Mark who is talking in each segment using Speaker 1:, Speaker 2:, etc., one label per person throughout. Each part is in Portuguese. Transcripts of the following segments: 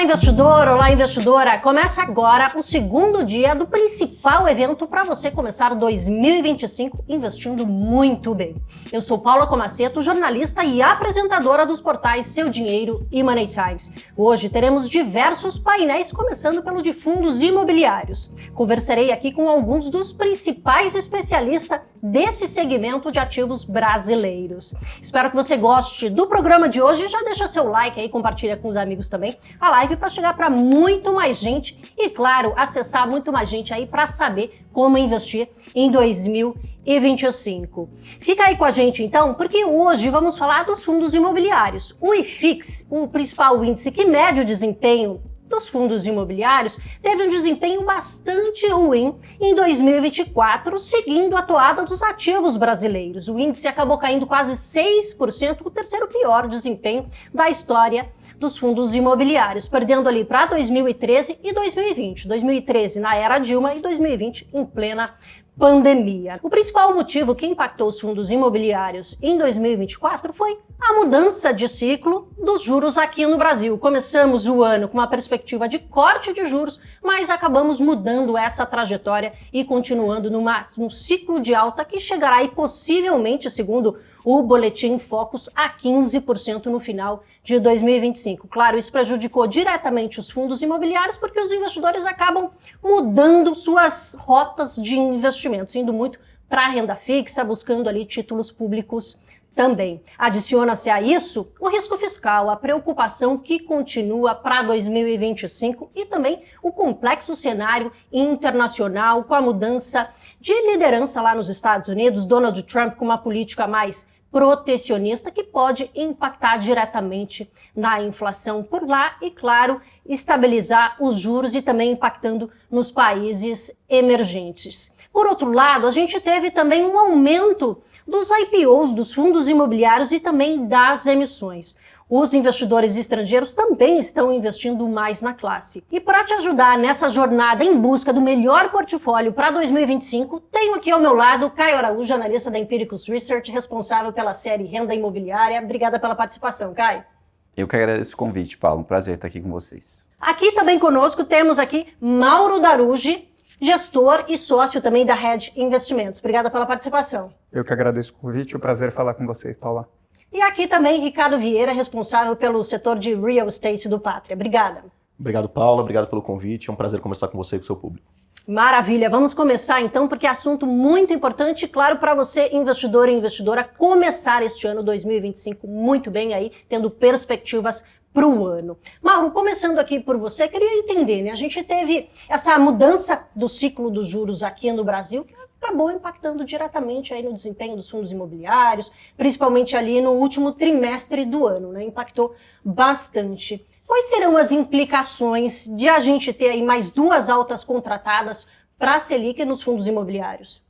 Speaker 1: Olá, investidor! Olá, investidora! Começa agora o segundo dia do principal evento para você começar 2025 investindo muito bem. Eu sou Paula Comaceto, jornalista e apresentadora dos portais Seu Dinheiro e Money Times. Hoje teremos diversos painéis, começando pelo de fundos imobiliários. Conversarei aqui com alguns dos principais especialistas desse segmento de ativos brasileiros. Espero que você goste do programa de hoje. Já deixa seu like aí, compartilha com os amigos também a live para chegar para muito mais gente e, claro, acessar muito mais gente aí para saber como investir em 2025. Fica aí com a gente então, porque hoje vamos falar dos fundos imobiliários. O IFIX, o principal índice que mede o desempenho dos fundos imobiliários, teve um desempenho bastante ruim em 2024, seguindo a toada dos ativos brasileiros. O índice acabou caindo quase 6%, o terceiro pior desempenho da história dos fundos imobiliários, perdendo ali para 2013 e 2020. 2013 na era Dilma e 2020 em plena pandemia. O principal motivo que impactou os fundos imobiliários em 2024 foi a mudança de ciclo dos juros aqui no Brasil. Começamos o ano com uma perspectiva de corte de juros, mas acabamos mudando essa trajetória e continuando num ciclo de alta que chegará aí possivelmente, segundo o Boletim Focus, a 15% no final de 2025. Claro, isso prejudicou diretamente os fundos imobiliários porque os investidores acabam mudando suas rotas de investimentos, indo muito para a renda fixa, buscando ali títulos públicos também. Adiciona-se a isso o risco fiscal, a preocupação que continua para 2025 e também o complexo cenário internacional com a mudança de liderança lá nos Estados Unidos, Donald Trump com uma política mais protecionista que pode impactar diretamente na inflação por lá e, claro, estabilizar os juros e também impactando nos países emergentes. Por outro lado, a gente teve também um aumento dos IPOs, dos fundos imobiliários e também das emissões. Os investidores estrangeiros também estão investindo mais na classe. E para te ajudar nessa jornada em busca do melhor portfólio para 2025, tenho aqui ao meu lado Caio Araújo, analista da Empiricus Research, responsável pela série Renda Imobiliária. Obrigada pela participação, Caio.
Speaker 2: Eu que agradeço o convite, Paulo. Um prazer estar aqui com vocês.
Speaker 1: Aqui também conosco temos aqui Mauro Darugi, gestor e sócio também da Hedge Investimentos. Obrigada pela participação.
Speaker 3: Eu que agradeço o convite, é um prazer falar com vocês, Paula.
Speaker 1: E aqui também Ricardo Vieira, responsável pelo setor de Real Estate do Pátria. Obrigada.
Speaker 4: Obrigado, Paula. Obrigado pelo convite. É um prazer conversar com você e com o seu público.
Speaker 1: Maravilha. Vamos começar então, porque é assunto muito importante, claro, para você, investidor e investidora, começar este ano 2025 muito bem aí, tendo perspectivas para o ano. Mauro, começando aqui por você, queria entender, né? A gente teve essa mudança do ciclo dos juros aqui no Brasil, que acabou impactando diretamente aí no desempenho dos fundos imobiliários, principalmente ali no último trimestre do ano, né? Impactou bastante. Quais serão as implicações de a gente ter aí mais duas altas contratadas para a Selic nos fundos imobiliários?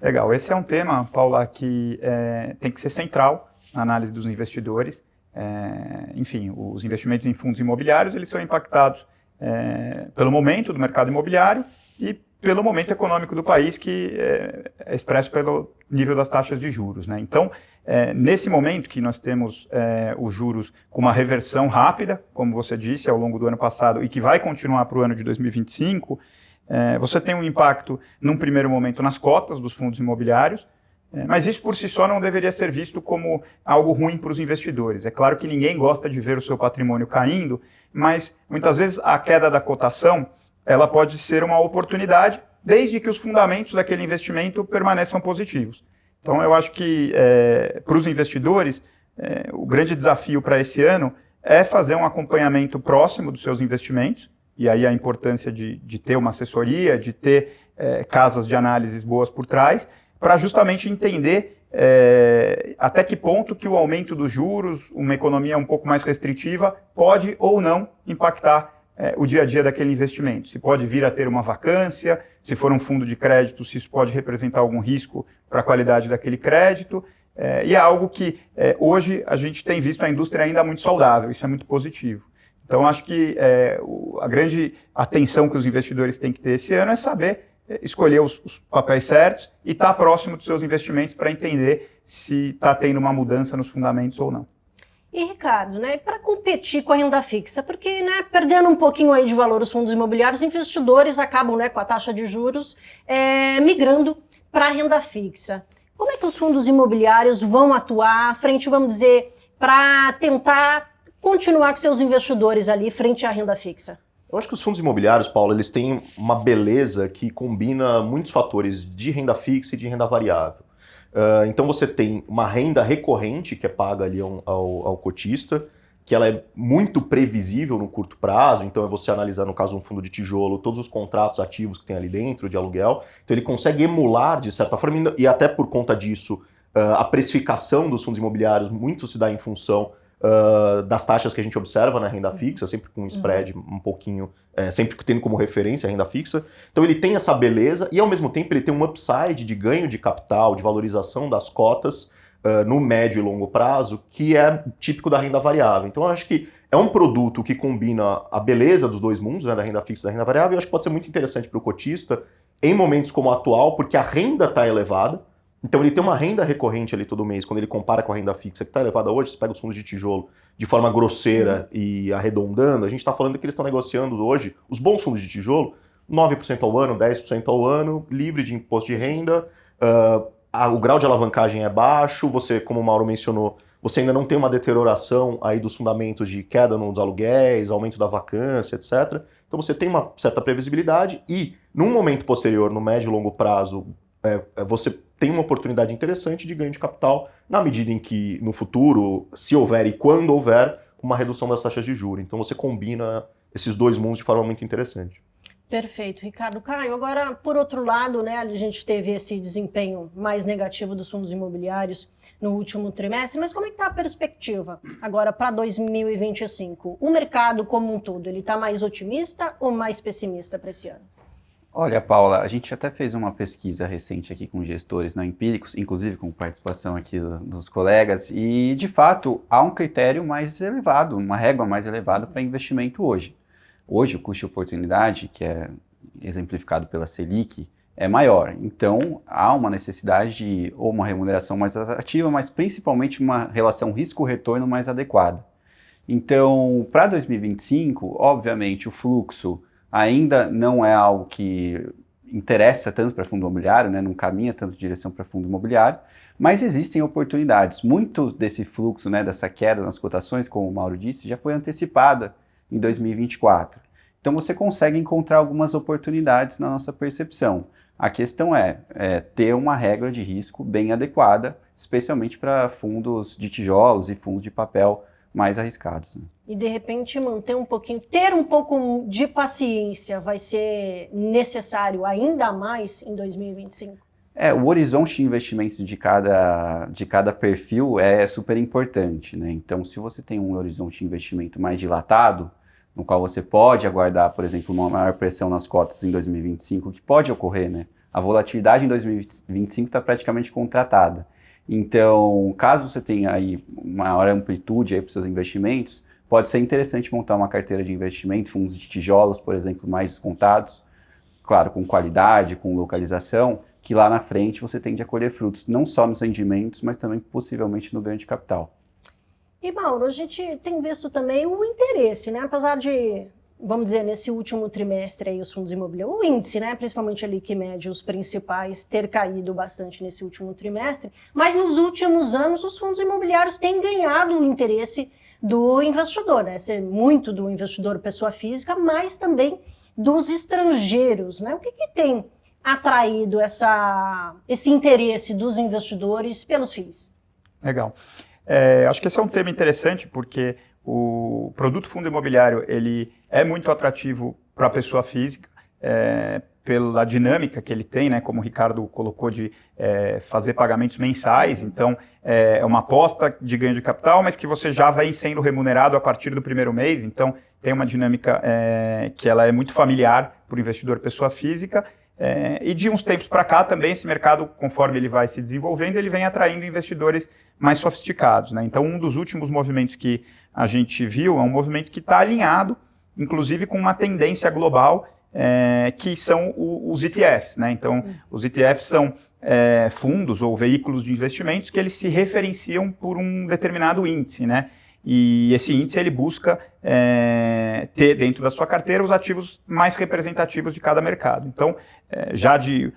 Speaker 3: Legal, esse é um tema, Paula, que tem que ser central na análise dos investidores. Enfim, os investimentos em fundos imobiliários, eles são impactados pelo momento do mercado imobiliário e pelo momento econômico do país, que é expresso pelo nível das taxas de juros, né? Então, nesse momento que nós temos os juros com uma reversão rápida, como você disse, ao longo do ano passado, e que vai continuar para o ano de 2025, você tem um impacto, num primeiro momento, nas cotas dos fundos imobiliários, mas isso por si só não deveria ser visto como algo ruim para os investidores. É claro que ninguém gosta de ver o seu patrimônio caindo, mas muitas vezes a queda da cotação ela pode ser uma oportunidade, desde que os fundamentos daquele investimento permaneçam positivos. Então, eu acho que para os investidores, o grande desafio para esse ano é fazer um acompanhamento próximo dos seus investimentos, e aí a importância de ter uma assessoria, de ter casas de análises boas por trás, para justamente entender até que ponto que o aumento dos juros, uma economia um pouco mais restritiva, pode ou não impactar o dia a dia daquele investimento. Se pode vir a ter uma vacância, se for um fundo de crédito, se isso pode representar algum risco para a qualidade daquele crédito, e é algo que hoje a gente tem visto a indústria ainda muito saudável, isso é muito positivo. Então acho que a grande atenção que os investidores têm que ter esse ano é saber escolher os papéis certos e estar próximo dos seus investimentos para entender se está tendo uma mudança nos fundamentos ou não.
Speaker 1: E, Ricardo, né, para competir com a renda fixa, porque, né, perdendo um pouquinho aí de valor os fundos imobiliários, os investidores acabam, né, com a taxa de juros migrando para a renda fixa. Como é que os fundos imobiliários vão atuar frente, vamos dizer, para tentar continuar com seus investidores ali frente à renda fixa?
Speaker 4: Eu acho que os fundos imobiliários, Paulo, eles têm uma beleza que combina muitos fatores de renda fixa e de renda variável. Então você tem uma renda recorrente que é paga ali ao cotista, que ela é muito previsível no curto prazo, então é você analisar, no caso, um fundo de tijolo, todos os contratos ativos que tem ali dentro de aluguel, então ele consegue emular, de certa forma, e até por conta disso, a precificação dos fundos imobiliários muito se dá em função das taxas que a gente observa na renda fixa, sempre com um spread um pouquinho, sempre tendo como referência a renda fixa. Então ele tem essa beleza e ao mesmo tempo ele tem um upside de ganho de capital, de valorização das cotas no médio e longo prazo, que é típico da renda variável. Então eu acho que é um produto que combina a beleza dos dois mundos, né, da renda fixa e da renda variável, e eu acho que pode ser muito interessante para o cotista em momentos como o atual, porque a renda está elevada. Então ele tem uma renda recorrente ali todo mês, quando ele compara com a renda fixa que está elevada hoje, você pega os fundos de tijolo de forma grosseira e arredondando, a gente está falando que eles estão negociando hoje, os bons fundos de tijolo, 9% ao ano, 10% ao ano, livre de imposto de renda, o grau de alavancagem é baixo, você, como o Mauro mencionou, você ainda não tem uma deterioração aí dos fundamentos de queda nos aluguéis, aumento da vacância, etc. Então você tem uma certa previsibilidade e, num momento posterior, no médio e longo prazo, você tem uma oportunidade interessante de ganho de capital na medida em que, no futuro, se houver e quando houver, uma redução das taxas de juros. Então você combina esses dois mundos de forma muito interessante.
Speaker 1: Perfeito, Ricardo. Caio, agora, por outro lado, né, a gente teve esse desempenho mais negativo dos fundos imobiliários no último trimestre, mas como é que está a perspectiva agora para 2025? O mercado como um todo, ele está mais otimista ou mais pessimista para esse ano?
Speaker 2: Olha, Paula, a gente até fez uma pesquisa recente aqui com gestores não empíricos, inclusive com participação aqui dos colegas, e de fato há um critério mais elevado, uma régua mais elevada para investimento hoje. Hoje o custo de oportunidade, que é exemplificado pela Selic, é maior. Então há uma necessidade de ou uma remuneração mais atrativa, mas principalmente uma relação risco-retorno mais adequada. Então, para 2025, obviamente o fluxo ainda não é algo que interessa tanto para fundo imobiliário, né? Não caminha tanto em direção para fundo imobiliário, mas existem oportunidades. Muito desse fluxo, né, dessa queda nas cotações, como o Mauro disse, já foi antecipada em 2024. Então você consegue encontrar algumas oportunidades na nossa percepção. A questão é ter uma regra de risco bem adequada, especialmente para fundos de tijolos e fundos de papel mais arriscados, né? E
Speaker 1: de repente manter um pouquinho, ter um pouco de paciência vai ser necessário ainda mais em 2025?
Speaker 2: O horizonte de investimentos de cada perfil é super importante, né? Então, se você tem um horizonte de investimento mais dilatado, no qual você pode aguardar, por exemplo, uma maior pressão nas cotas em 2025, que pode ocorrer, né? A volatilidade em 2025 está praticamente contratada. Então, caso você tenha aí maior amplitude para os seus investimentos, pode ser interessante montar uma carteira de investimentos, fundos de tijolos, por exemplo, mais descontados, claro, com qualidade, com localização, que lá na frente você tende a colher frutos, não só nos rendimentos, mas também possivelmente no ganho de capital.
Speaker 1: E, Mauro, a gente tem visto também o interesse, né? Apesar de, vamos dizer, nesse último trimestre aí, os fundos imobiliários, o índice, né? Principalmente ali que mede os principais, ter caído bastante nesse último trimestre, mas nos últimos anos os fundos imobiliários têm ganhado o interesse do investidor, né? Muito do investidor pessoa física, mas também dos estrangeiros, né? O que tem atraído esse interesse dos investidores pelos FIIs?
Speaker 3: Legal. Acho que esse é um tema interessante porque o produto fundo imobiliário ele é muito atrativo para a pessoa física, pela dinâmica que ele tem, né, como o Ricardo colocou, de fazer pagamentos mensais. Então, é uma aposta de ganho de capital, mas que você já vem sendo remunerado a partir do primeiro mês. Então, tem uma dinâmica que ela é muito familiar para o investidor pessoa física. E de uns tempos para cá também esse mercado, conforme ele vai se desenvolvendo, ele vem atraindo investidores mais sofisticados, né? Então um dos últimos movimentos que a gente viu é um movimento que está alinhado, inclusive com uma tendência global, que são os ETFs, né? Então os ETFs são fundos ou veículos de investimentos que eles se referenciam por um determinado índice, né? e esse índice ele busca ter dentro da sua carteira os ativos mais representativos de cada mercado. Então, já de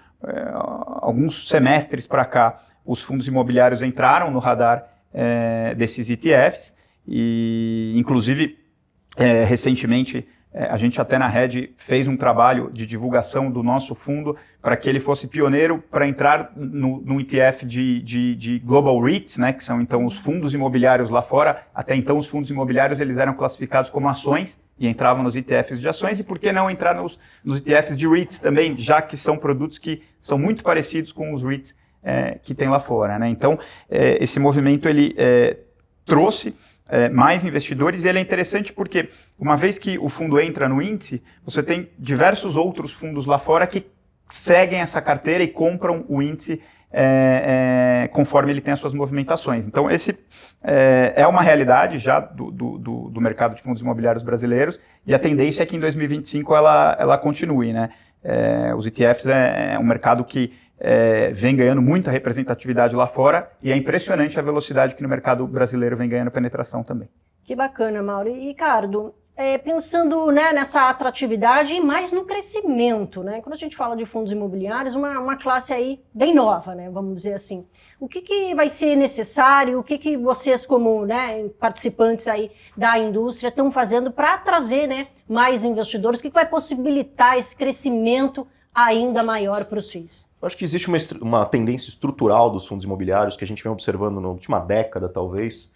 Speaker 3: alguns semestres para cá, os fundos imobiliários entraram no radar desses ETFs, e inclusive recentemente a gente até na Red fez um trabalho de divulgação do nosso fundo para que ele fosse pioneiro para entrar no ETF de Global REITs, né, que são então os fundos imobiliários lá fora. Até então os fundos imobiliários eles eram classificados como ações e entravam nos ETFs de ações, e por que não entrar nos ETFs de REITs também, já que são produtos que são muito parecidos com os REITs que tem lá fora, né? Então esse movimento ele trouxe mais investidores, e ele é interessante porque, uma vez que o fundo entra no índice, você tem diversos outros fundos lá fora que seguem essa carteira e compram o índice conforme ele tem as suas movimentações. Então, esse é uma realidade já do mercado de fundos imobiliários brasileiros, e a tendência é que em 2025 ela continue, né? Os ETFs é um mercado que vem ganhando muita representatividade lá fora, e é impressionante a velocidade que no mercado brasileiro vem ganhando penetração também.
Speaker 1: Que bacana, Mauro. E, Ricardo, pensando, né, nessa atratividade e mais no crescimento, né? Quando a gente fala de fundos imobiliários, uma classe aí bem nova, né, vamos dizer assim. O que vai ser necessário, o que vocês como, né, participantes aí da indústria estão fazendo para trazer, né, mais investidores? O que vai possibilitar esse crescimento ainda maior para os FIIs?
Speaker 4: Eu acho que existe uma tendência estrutural dos fundos imobiliários que a gente vem observando na última década, talvez,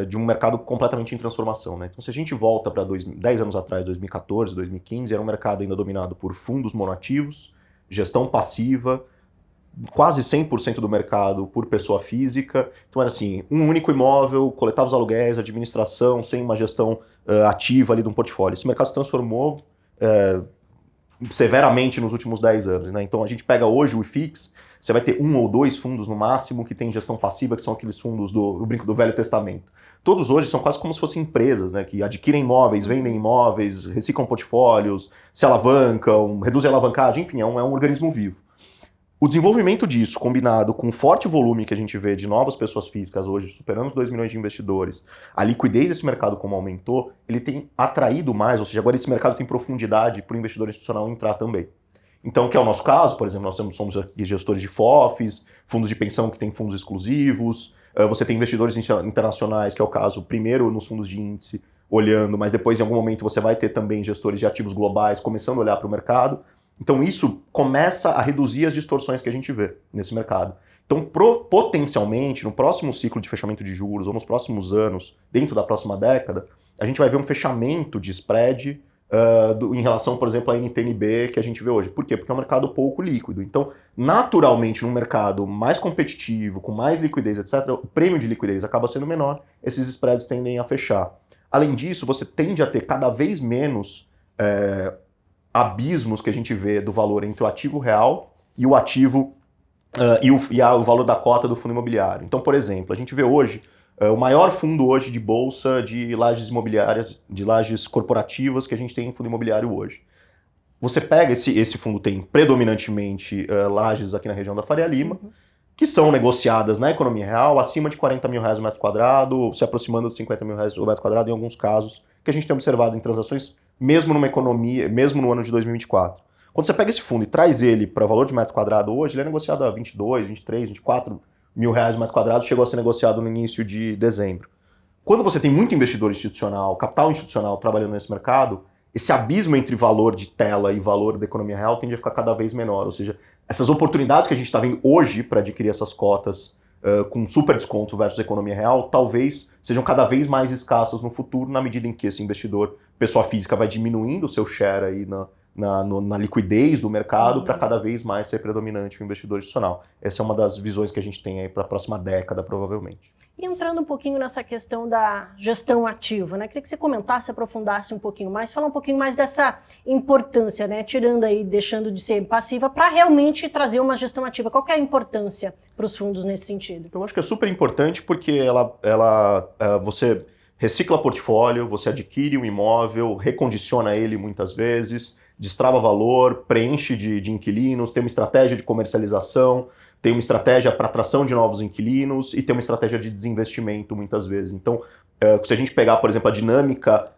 Speaker 4: de um mercado completamente em transformação, né? Então, se a gente volta para 10 anos atrás, 2014, 2015, era um mercado ainda dominado por fundos monoativos, gestão passiva, quase 100% do mercado por pessoa física. Então era assim, um único imóvel, coletava os aluguéis, administração, sem uma gestão ativa ali de um portfólio. Esse mercado se transformou severamente nos últimos 10 anos, né? Então a gente pega hoje o IFIX, você vai ter 1 ou 2 fundos no máximo que tem gestão passiva, que são aqueles fundos do brinco do Velho Testamento. Todos hoje são quase como se fossem empresas, né, que adquirem imóveis, vendem imóveis, reciclam portfólios, se alavancam, reduzem a alavancagem, enfim, é um organismo vivo. O desenvolvimento disso, combinado com o forte volume que a gente vê de novas pessoas físicas hoje, superando os 2 milhões de investidores, a liquidez desse mercado como aumentou, ele tem atraído mais, ou seja, agora esse mercado tem profundidade para o investidor institucional entrar também. Então, que é o nosso caso, por exemplo, nós somos gestores de FOFs, fundos de pensão que têm fundos exclusivos, você tem investidores internacionais, que é o caso primeiro nos fundos de índice, olhando, mas depois em algum momento você vai ter também gestores de ativos globais começando a olhar para o mercado. Então isso começa a reduzir as distorções que a gente vê nesse mercado. Então potencialmente, no próximo ciclo de fechamento de juros, ou nos próximos anos, dentro da próxima década, a gente vai ver um fechamento de spread em relação, por exemplo, à NTNB que a gente vê hoje. Por quê? Porque é um mercado pouco líquido. Então, naturalmente, num mercado mais competitivo, com mais liquidez, etc., o prêmio de liquidez acaba sendo menor, esses spreads tendem a fechar. Além disso, você tende a ter cada vez menos abismos que a gente vê do valor entre o ativo real e o ativo o valor da cota do fundo imobiliário. Então, por exemplo, a gente vê hoje o maior fundo hoje de bolsa de lajes imobiliárias, de lajes corporativas que a gente tem em fundo imobiliário hoje. Você pega esse fundo, tem predominantemente lajes aqui na região da Faria Lima, que são negociadas na economia real acima de R$40 mil o metro quadrado, se aproximando de R$50 mil o metro quadrado em alguns casos, que a gente tem observado em transações mesmo numa economia, mesmo no ano de 2024. Quando você pega esse fundo e traz ele para valor de metro quadrado hoje, ele é negociado a 22, 23, 24 mil reais o metro quadrado, chegou a ser negociado no início de dezembro. Quando você tem muito investidor institucional, capital institucional trabalhando nesse mercado, esse abismo entre valor de tela e valor da economia real tende a ficar cada vez menor. Ou seja, essas oportunidades que a gente está vendo hoje para adquirir essas cotas com super desconto versus economia real, talvez sejam cada vez mais escassas no futuro, na medida em que esse investidor, pessoa física, vai diminuindo o seu share aí na liquidez do mercado para cada vez mais ser predominante o investidor institucional. Essa é uma das visões que a gente tem aí para a próxima década, provavelmente.
Speaker 1: E entrando um pouquinho nessa questão da gestão ativa, né? Queria que você comentasse, aprofundasse um pouquinho mais, falar um pouquinho mais dessa importância, né? Tirando aí, deixando de ser passiva, para realmente trazer uma gestão ativa. Qual que é a importância para os fundos nesse sentido?
Speaker 4: Eu acho que é super importante porque você recicla portfólio, você adquire um imóvel, recondiciona ele muitas vezes, destrava valor, preenche de inquilinos, tem uma estratégia de comercialização, tem uma estratégia para atração de novos inquilinos e tem uma estratégia de desinvestimento muitas vezes. Então, se a gente pegar, por exemplo, a dinâmica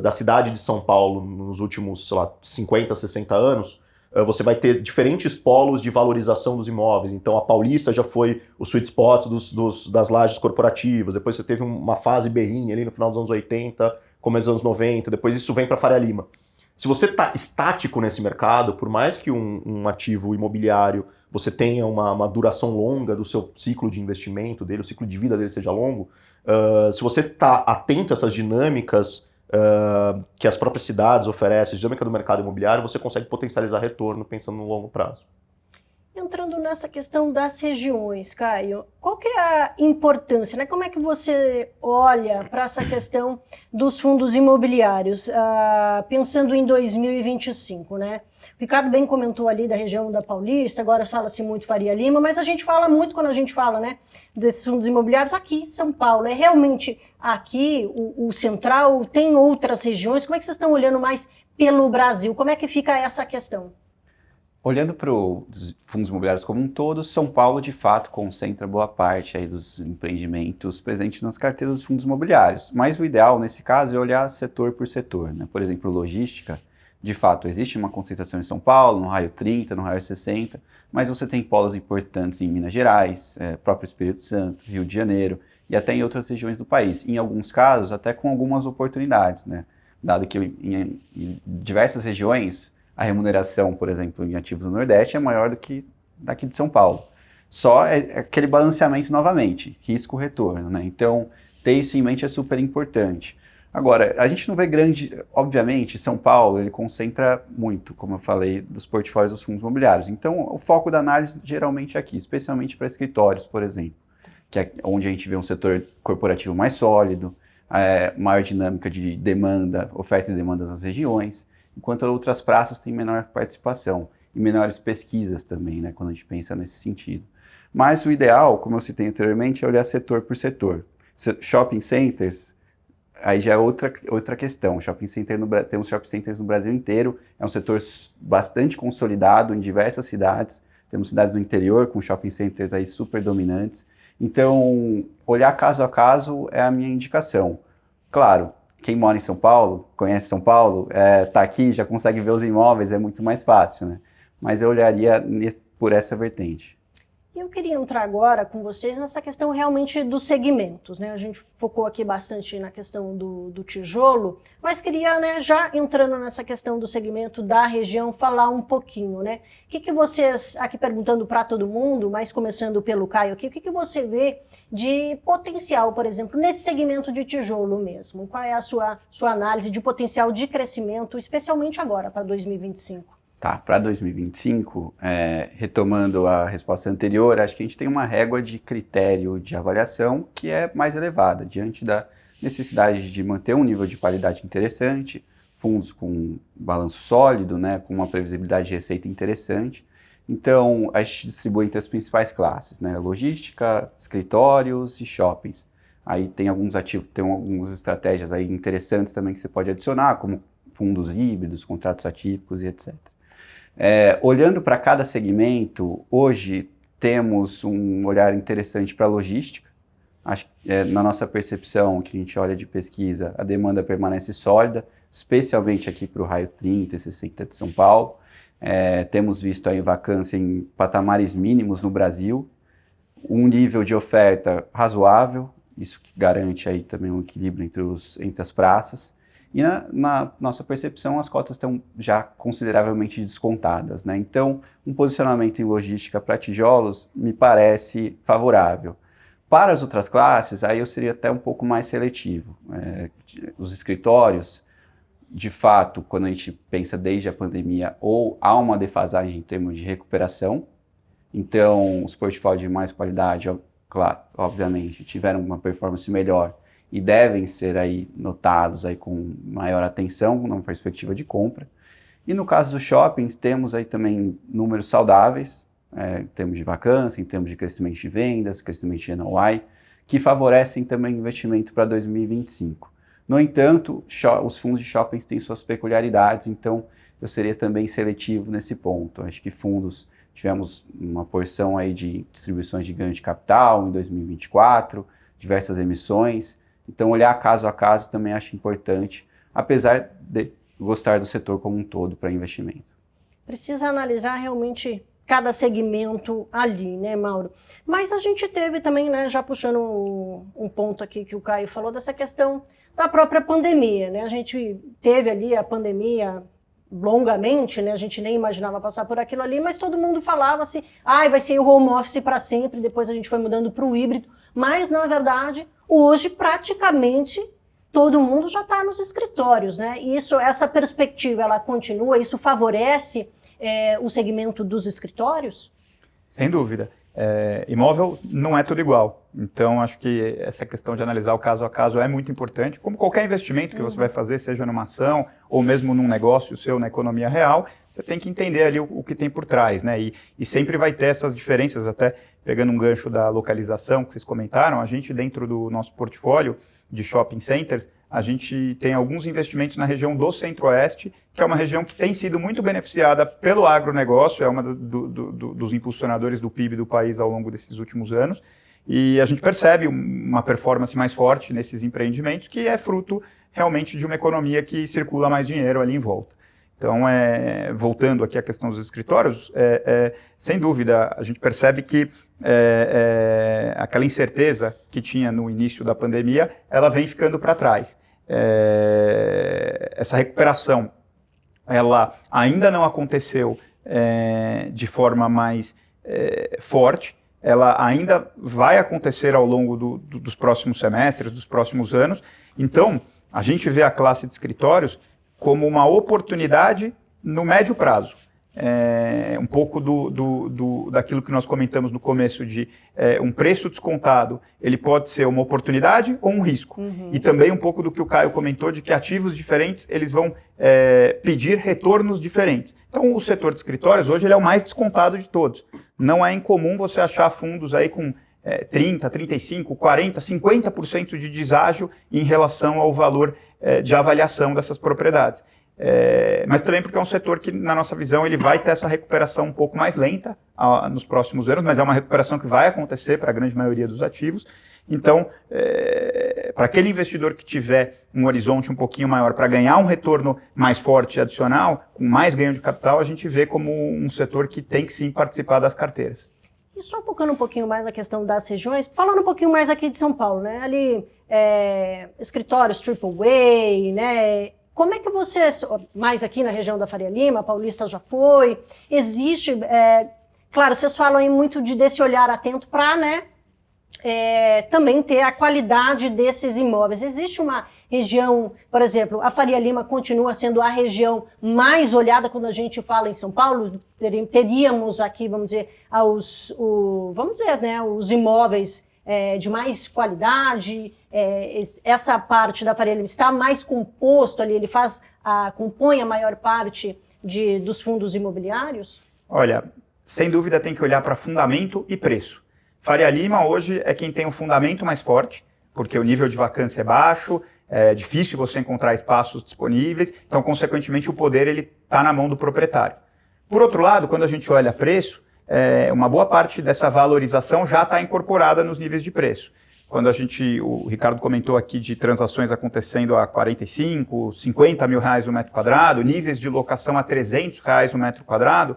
Speaker 4: da cidade de São Paulo nos últimos, sei lá, 50, 60 anos, você vai ter diferentes polos de valorização dos imóveis. Então, a Paulista já foi o sweet spot das lajes corporativas, depois você teve uma fase berrinha ali no final dos anos 80, começo dos anos 90, depois isso vem para Faria Lima. Se você está estático nesse mercado, por mais que um ativo imobiliário você tenha uma duração longa do seu ciclo de investimento dele, o ciclo de vida dele seja longo, se você está atento a essas dinâmicas que as próprias cidades oferecem, a dinâmica do mercado imobiliário, você consegue potencializar retorno pensando no longo prazo.
Speaker 1: Entrando nessa questão das regiões, Caio, qual que é a importância, né? Como é que você olha para essa questão dos fundos imobiliários, pensando em 2025, né? O Ricardo bem comentou ali da região da Paulista, agora fala-se muito Faria Lima, mas a gente fala muito quando a gente fala, né, desses fundos imobiliários aqui, São Paulo. É realmente aqui o central, tem outras regiões? Como é que vocês estão olhando mais pelo Brasil? Como é que fica essa questão?
Speaker 2: Olhando para os fundos imobiliários como um todo, São Paulo, de fato, concentra boa parte aí dos empreendimentos presentes nas carteiras dos fundos imobiliários. Mas o ideal, nesse caso, é olhar setor por setor, né? Por exemplo, logística, de fato, existe uma concentração em São Paulo, no raio 30, no raio 60, mas você tem polos importantes em Minas Gerais, próprio Espírito Santo, Rio de Janeiro e até em outras regiões do país. Em alguns casos, até com algumas oportunidades, né? Dado que em diversas regiões, a remuneração, por exemplo, em ativos do Nordeste é maior do que daqui de São Paulo. Só é aquele balanceamento novamente, risco-retorno, né? Então, ter isso em mente é super importante. Agora, a gente não vê obviamente, São Paulo, ele concentra muito, como eu falei, dos portfólios dos fundos imobiliários. Então, o foco da análise geralmente é aqui, especialmente para escritórios, por exemplo, que é onde a gente vê um setor corporativo mais sólido, maior dinâmica de demanda, oferta e demanda nas regiões, enquanto outras praças têm menor participação e menores pesquisas também, né, quando a gente pensa nesse sentido. Mas o ideal, como eu citei anteriormente, é olhar setor por setor. Shopping centers, aí já é outra questão. Temos shopping centers no Brasil inteiro, é um setor bastante consolidado em diversas cidades. Temos cidades do interior com shopping centers aí super dominantes. Então, olhar caso a caso é a minha indicação. Claro, quem mora em São Paulo, conhece São Paulo, está aqui, já consegue ver os imóveis, é muito mais fácil, né? Mas eu olharia por essa vertente.
Speaker 1: Eu queria entrar agora com vocês nessa questão realmente dos segmentos, né? A gente focou aqui bastante na questão do tijolo, mas queria, né, já entrando nessa questão do segmento da região, falar um pouquinho, né? O que vocês, aqui perguntando para todo mundo, mas começando pelo Caio aqui, o que você vê de potencial, por exemplo, nesse segmento de tijolo mesmo? Qual é a sua análise de potencial de crescimento, especialmente agora, para 2025?
Speaker 2: Tá, para 2025, retomando a resposta anterior, acho que a gente tem uma régua de critério de avaliação que é mais elevada, diante da necessidade de manter um nível de qualidade interessante, fundos com balanço sólido, né, com uma previsibilidade de receita interessante. Então, a gente distribui entre as principais classes, né, logística, escritórios e shoppings. Aí tem alguns ativos, tem algumas estratégias aí interessantes também que você pode adicionar, como fundos híbridos, contratos atípicos e etc. Olhando para cada segmento, hoje temos um olhar interessante para a logística. Acho que, na nossa percepção, que a gente olha de pesquisa, a demanda permanece sólida, especialmente aqui para o raio 30 e 60 de São Paulo. Temos visto aí vacância em patamares mínimos no Brasil, um nível de oferta razoável, isso que garante aí também um equilíbrio entre as praças. E na nossa percepção, as cotas estão já consideravelmente descontadas, né? Então, um posicionamento em logística para tijolos me parece favorável. Para as outras classes, aí eu seria até um pouco mais seletivo. Os escritórios, de fato, quando a gente pensa desde a pandemia, ou há uma defasagem em termos de recuperação, então os portfólios de mais qualidade, claro, obviamente, tiveram uma performance melhor, e devem ser aí notados aí com maior atenção numa perspectiva de compra. E no caso dos shoppings, temos aí também números saudáveis, em termos de vacância, em termos de crescimento de vendas, crescimento de NOI, que favorecem também investimento para 2025. No entanto, os fundos de shoppings têm suas peculiaridades, então eu seria também seletivo nesse ponto. Acho que fundos tivemos uma porção aí de distribuições de ganho de capital em 2024, diversas emissões. Então, olhar caso a caso também acho importante, apesar de gostar do setor como um todo para investimento.
Speaker 1: Precisa analisar realmente cada segmento ali, né, Mauro? Mas a gente teve também, né, já puxando um ponto aqui que o Caio falou, dessa questão da própria pandemia, né? A gente teve ali a pandemia longamente, né? A gente nem imaginava passar por aquilo ali, mas todo mundo falava assim, vai ser o home office para sempre, depois a gente foi mudando para o híbrido, mas na verdade, hoje praticamente todo mundo já está nos escritórios, né? E essa perspectiva, ela continua, isso favorece o segmento dos escritórios?
Speaker 3: Sem dúvida. Imóvel não é tudo igual. Então, acho que essa questão de analisar o caso a caso é muito importante. Como qualquer investimento que você vai fazer, seja numa ação ou mesmo num negócio seu na economia real, você tem que entender ali o que tem por trás, né? E sempre vai ter essas diferenças, até pegando um gancho da localização que vocês comentaram, a gente dentro do nosso portfólio de shopping centers, a gente tem alguns investimentos na região do Centro-Oeste, que é uma região que tem sido muito beneficiada pelo agronegócio, é uma dos impulsionadores do PIB do país ao longo desses últimos anos, e a gente percebe uma performance mais forte nesses empreendimentos, que é fruto realmente de uma economia que circula mais dinheiro ali em volta. Então, voltando aqui à questão dos escritórios, sem dúvida, a gente percebe que aquela incerteza que tinha no início da pandemia, ela vem ficando para trás. Essa recuperação, ela ainda não aconteceu de forma mais forte, ela ainda vai acontecer ao longo dos próximos semestres, dos próximos anos. Então, a gente vê a classe de escritórios como uma oportunidade no médio prazo. Um pouco daquilo que nós comentamos no começo de um preço descontado, ele pode ser uma oportunidade ou um risco. E também um pouco do que o Caio comentou de que ativos diferentes, eles vão pedir retornos diferentes. Então, o setor de escritórios hoje ele é o mais descontado de todos. Não é incomum você achar fundos aí com 30%, 35%, 40%, 50% de deságio em relação ao valor de avaliação dessas propriedades. Mas também porque é um setor que, na nossa visão, ele vai ter essa recuperação um pouco mais lenta nos próximos anos, mas é uma recuperação que vai acontecer para a grande maioria dos ativos. Então, para aquele investidor que tiver um horizonte um pouquinho maior para ganhar um retorno mais forte e adicional, com mais ganho de capital, a gente vê como um setor que tem que sim participar das carteiras.
Speaker 1: E só focando um pouquinho mais na questão das regiões, falando um pouquinho mais aqui de São Paulo, né? Ali, escritórios AAA, né? Como é que você, mais aqui na região da Faria Lima, a Paulista já foi, existe, claro, vocês falam aí muito desse olhar atento para, né, também ter a qualidade desses imóveis. Existe uma região, por exemplo, a Faria Lima continua sendo a região mais olhada quando a gente fala em São Paulo, teríamos aqui, vamos dizer, os imóveis de mais qualidade, essa parte da Faria Lima está mais composto ali, ele compõe a maior parte dos fundos imobiliários?
Speaker 3: Olha, sem dúvida tem que olhar para fundamento e preço. Faria Lima hoje é quem tem o fundamento mais forte, porque o nível de vacância é baixo, é difícil você encontrar espaços disponíveis, então, consequentemente, o poder está na mão do proprietário. Por outro lado, quando a gente olha preço, uma boa parte dessa valorização já está incorporada nos níveis de preço. Quando o Ricardo comentou aqui de transações acontecendo a 45, 50 mil reais o metro quadrado, níveis de locação a 300 reais o metro quadrado,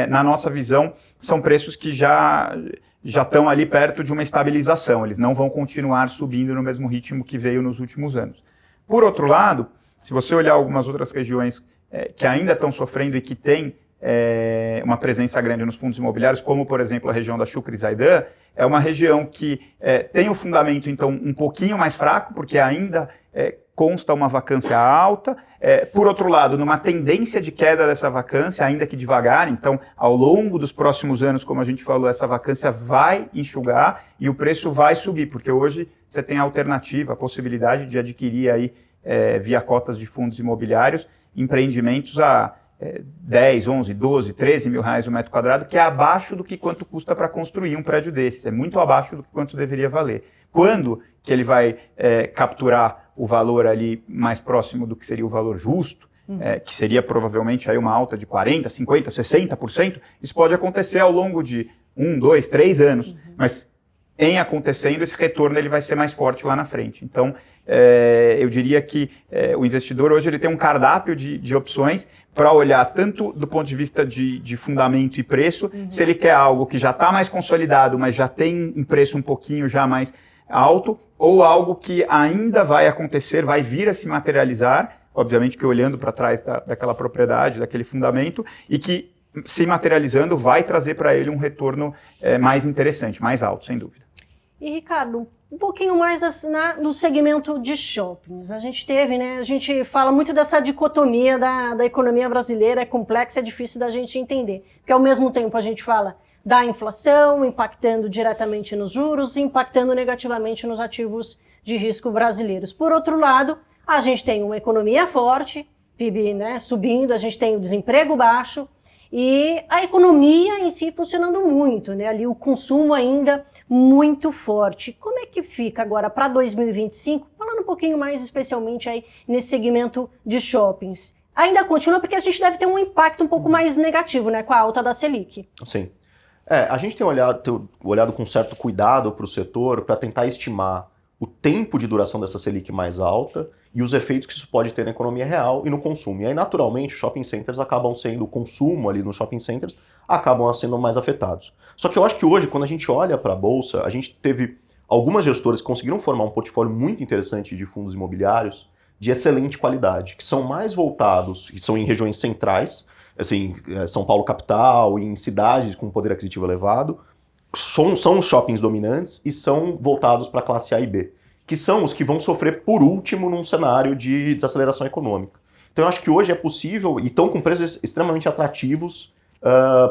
Speaker 3: na nossa visão, são preços que já estão ali perto de uma estabilização, eles não vão continuar subindo no mesmo ritmo que veio nos últimos anos. Por outro lado, se você olhar algumas outras regiões que ainda estão sofrendo e que têm uma presença grande nos fundos imobiliários, como, por exemplo, a região da Chucre e Zaidan, é uma região que tem o fundamento, então, um pouquinho mais fraco, porque ainda consta uma vacância alta, por outro lado, numa tendência de queda dessa vacância, ainda que devagar, então, ao longo dos próximos anos, como a gente falou, essa vacância vai enxugar e o preço vai subir, porque hoje você tem a alternativa, a possibilidade de adquirir aí, via cotas de fundos imobiliários, empreendimentos a 10, 11, 12, 13 mil reais o metro quadrado, que é abaixo do que quanto custa para construir um prédio desses, é muito abaixo do que quanto deveria valer. Quando que ele vai capturar o valor ali mais próximo do que seria o valor justo, que seria provavelmente aí uma alta de 40%, 50%, 60%, isso pode acontecer ao longo de 1, 2, 3 anos, mas em acontecendo, esse retorno ele vai ser mais forte lá na frente. Então, eu diria que o investidor hoje ele tem um cardápio de opções para olhar tanto do ponto de vista de fundamento e preço, se ele quer algo que já está mais consolidado, mas já tem um preço um pouquinho já mais alto, ou algo que ainda vai acontecer, vai vir a se materializar, obviamente que olhando para trás daquela propriedade, daquele fundamento, e que se materializando vai trazer para ele um retorno mais interessante, mais alto, sem dúvida.
Speaker 1: E Ricardo, um pouquinho mais no segmento de shoppings. A gente teve, né? A gente fala muito dessa dicotomia da economia brasileira, é complexa, é difícil da gente entender. Porque ao mesmo tempo a gente fala da inflação, impactando diretamente nos juros, impactando negativamente nos ativos de risco brasileiros. Por outro lado, a gente tem uma economia forte, PIB, né, subindo, a gente tem o desemprego baixo e a economia em si funcionando muito, né? Ali o consumo ainda muito forte. Como é que fica agora para 2025? Falando um pouquinho mais especialmente aí nesse segmento de shoppings. Ainda continua porque a gente deve ter um impacto um pouco mais negativo, né, com a alta da Selic.
Speaker 4: Sim. A gente tem olhado com certo cuidado para o setor para tentar estimar o tempo de duração dessa Selic mais alta e os efeitos que isso pode ter na economia real e no consumo. E aí, naturalmente, shopping centers acabam sendo, o consumo ali nos shopping centers acabam sendo mais afetados. Só que eu acho que hoje, quando a gente olha para a Bolsa, a gente teve algumas gestoras que conseguiram formar um portfólio muito interessante de fundos imobiliários de excelente qualidade, que são mais voltados, que são em regiões centrais, assim, São Paulo capital, em cidades com poder aquisitivo elevado, são os shoppings dominantes e são voltados para a classe A e B, que são os que vão sofrer por último num cenário de desaceleração econômica. Então eu acho que hoje é possível, e estão com preços extremamente atrativos,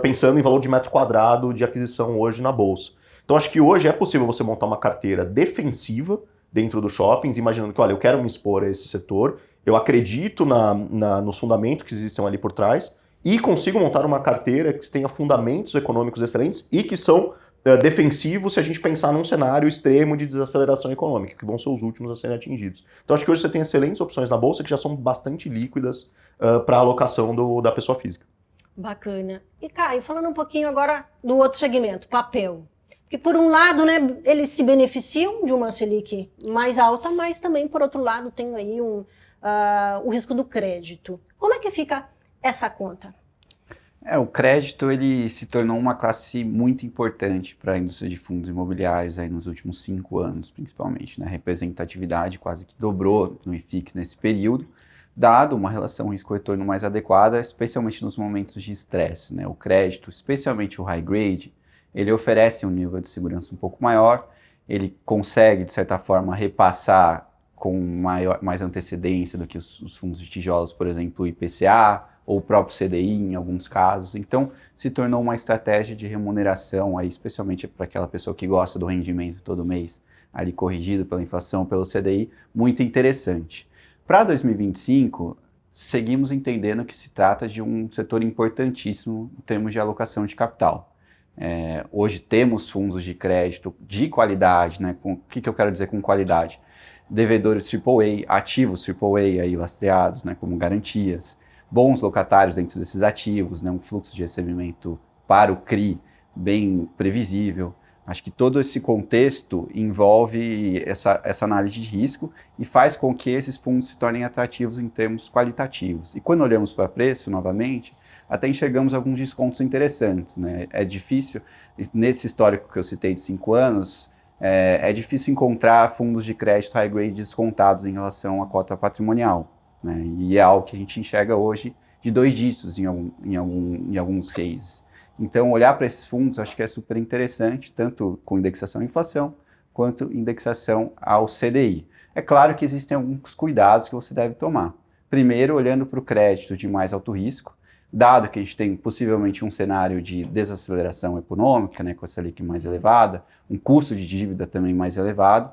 Speaker 4: pensando em valor de metro quadrado de aquisição hoje na Bolsa. Então acho que hoje é possível você montar uma carteira defensiva dentro dos shoppings, imaginando que, olha, eu quero me expor a esse setor, eu acredito nos fundamentos que existem ali por trás, e consigo montar uma carteira que tenha fundamentos econômicos excelentes e que são defensivos se a gente pensar num cenário extremo de desaceleração econômica, que vão ser os últimos a serem atingidos. Então acho que hoje você tem excelentes opções na Bolsa que já são bastante líquidas para a alocação da pessoa física.
Speaker 1: Bacana. E Caio, falando um pouquinho agora do outro segmento, papel. Porque por um lado, né, eles se beneficiam de uma Selic mais alta, mas também por outro lado tem aí o risco do crédito. Como é que fica essa conta?
Speaker 2: O crédito ele se tornou uma classe muito importante para a indústria de fundos imobiliários aí nos últimos 5 anos, principalmente, né? A representatividade quase que dobrou no IFIX nesse período, dado uma relação risco-retorno mais adequada, especialmente nos momentos de estresse, né? O crédito, especialmente o high grade, ele oferece um nível de segurança um pouco maior, ele consegue, de certa forma, repassar com mais antecedência do que os fundos de tijolos, por exemplo, o IPCA, ou o próprio CDI em alguns casos. Então, se tornou uma estratégia de remuneração, aí, especialmente para aquela pessoa que gosta do rendimento todo mês, ali corrigido pela inflação, pelo CDI, muito interessante. Para 2025, seguimos entendendo que se trata de um setor importantíssimo em termos de alocação de capital. Hoje temos fundos de crédito de qualidade, né? O que eu quero dizer com qualidade? Devedores AAA, ativos AAA aí lastreados, né? Como garantias, bons locatários dentro desses ativos, né? Um fluxo de recebimento para o CRI bem previsível. Acho que todo esse contexto envolve essa análise de risco e faz com que esses fundos se tornem atrativos em termos qualitativos. E quando olhamos para preço, novamente, até enxergamos alguns descontos interessantes, né? É difícil, nesse histórico que eu citei de 5 anos, é difícil encontrar fundos de crédito high grade descontados em relação à cota patrimonial, né? E é algo que a gente enxerga hoje de 2 dígitos em alguns cases. Então, olhar para esses fundos acho que é super interessante, tanto com indexação à inflação, quanto indexação ao CDI. É claro que existem alguns cuidados que você deve tomar. Primeiro, olhando para o crédito de mais alto risco, dado que a gente tem possivelmente um cenário de desaceleração econômica, né, com a Selic mais elevada, um custo de dívida também mais elevado,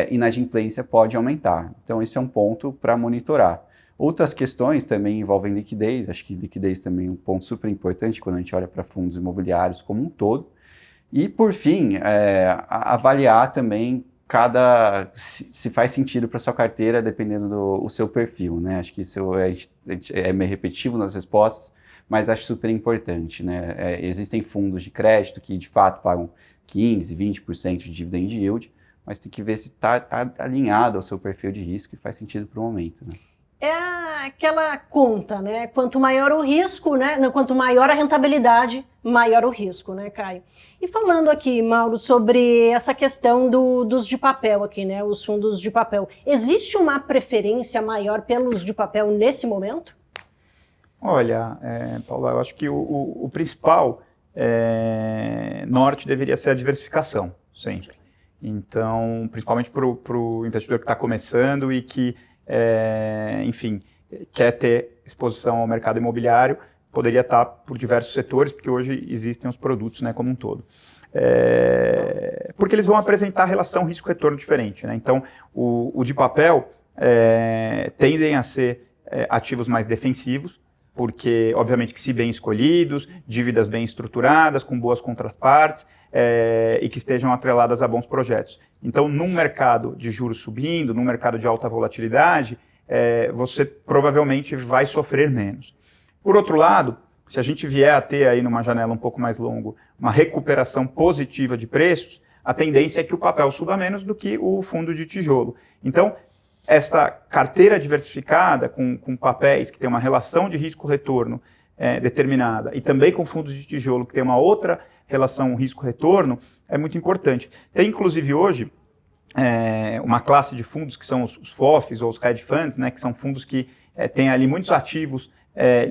Speaker 2: inadimplência pode aumentar. Então, esse é um ponto para monitorar. Outras questões também envolvem liquidez, acho que liquidez também é um ponto super importante quando a gente olha para fundos imobiliários como um todo. E, por fim, avaliar também se faz sentido para sua carteira, dependendo do seu perfil, né? Acho que isso é meio repetitivo nas respostas, mas acho super importante, né? Existem fundos de crédito que, de fato, pagam 15%, 20% de dividend yield, mas tem que ver se está alinhado ao seu perfil de risco e faz sentido para o momento, né?
Speaker 1: É aquela conta, né? Quanto maior o risco, né? Não, quanto maior a rentabilidade, maior o risco, né, Caio? E falando aqui, Mauro, sobre essa questão dos de papel aqui, né? Os fundos de papel. Existe uma preferência maior pelos de papel nesse momento?
Speaker 3: Olha, Paulo, eu acho que o principal norte deveria ser a diversificação, sempre. Então, principalmente para o investidor que está começando e que enfim, quer ter exposição ao mercado imobiliário, poderia estar por diversos setores, porque hoje existem os produtos, né, como um todo. Porque eles vão apresentar relação risco-retorno diferente, né? Então, o de papel tendem a ser ativos mais defensivos, porque, obviamente, que se bem escolhidos, dívidas bem estruturadas, com boas contrapartes, e que estejam atreladas a bons projetos. Então, num mercado de juros subindo, num mercado de alta volatilidade, você provavelmente vai sofrer menos. Por outro lado, se a gente vier a ter aí numa janela um pouco mais longa uma recuperação positiva de preços, a tendência é que o papel suba menos do que o fundo de tijolo. Então, esta carteira diversificada com papéis que tem uma relação de risco-retorno determinada e também com fundos de tijolo que tem uma outra relação risco-retorno é muito importante. Tem inclusive hoje uma classe de fundos que são os FOFs ou os hedge funds, né, que são fundos que têm ali muitos ativos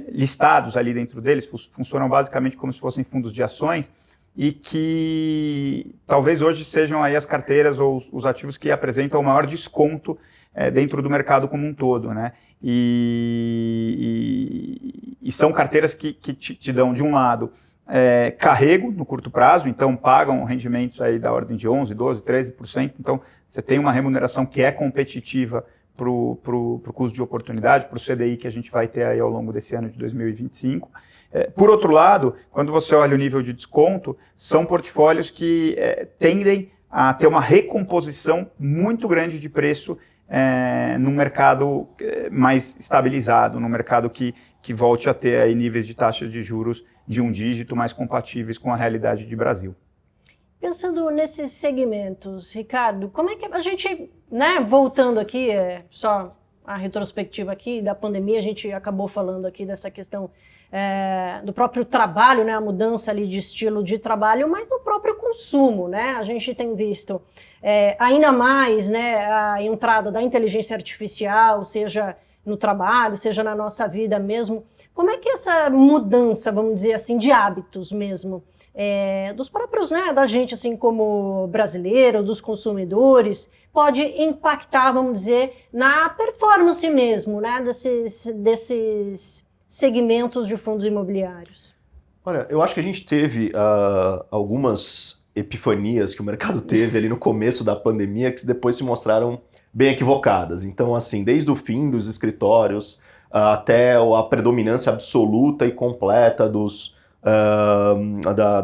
Speaker 3: listados ali dentro deles, funcionam basicamente como se fossem fundos de ações e que talvez hoje sejam aí as carteiras ou os ativos que apresentam o maior desconto dentro do mercado como um todo, né? E são carteiras que te dão, de um lado, carrego no curto prazo, então pagam rendimentos aí da ordem de 11%, 12%, 13%, então você tem uma remuneração que é competitiva para o custo de oportunidade, para o CDI que a gente vai ter aí ao longo desse ano de 2025. Por outro lado, quando você olha o nível de desconto, são portfólios que tendem a ter uma recomposição muito grande de preço num mercado mais estabilizado, num mercado que volte a ter aí níveis de taxas de juros de um dígito mais compatíveis com a realidade de Brasil.
Speaker 1: Pensando nesses segmentos, Ricardo, como é que a gente, né, voltando aqui, só a retrospectiva aqui da pandemia, a gente acabou falando aqui dessa questão do próprio trabalho, né, a mudança ali de estilo de trabalho, mas no próprio consumo, né, a gente tem visto ainda mais, né, a entrada da inteligência artificial, seja no trabalho, seja na nossa vida mesmo. Como é que essa mudança, vamos dizer assim, de hábitos mesmo, dos próprios, né, da gente assim como brasileiro, dos consumidores, pode impactar, vamos dizer, na performance mesmo, né, desses segmentos de fundos imobiliários?
Speaker 4: Olha, eu acho que a gente teve algumas epifanias que o mercado teve ali no começo da pandemia que depois se mostraram bem equivocadas. Então, assim, desde o fim dos escritórios até a predominância absoluta e completa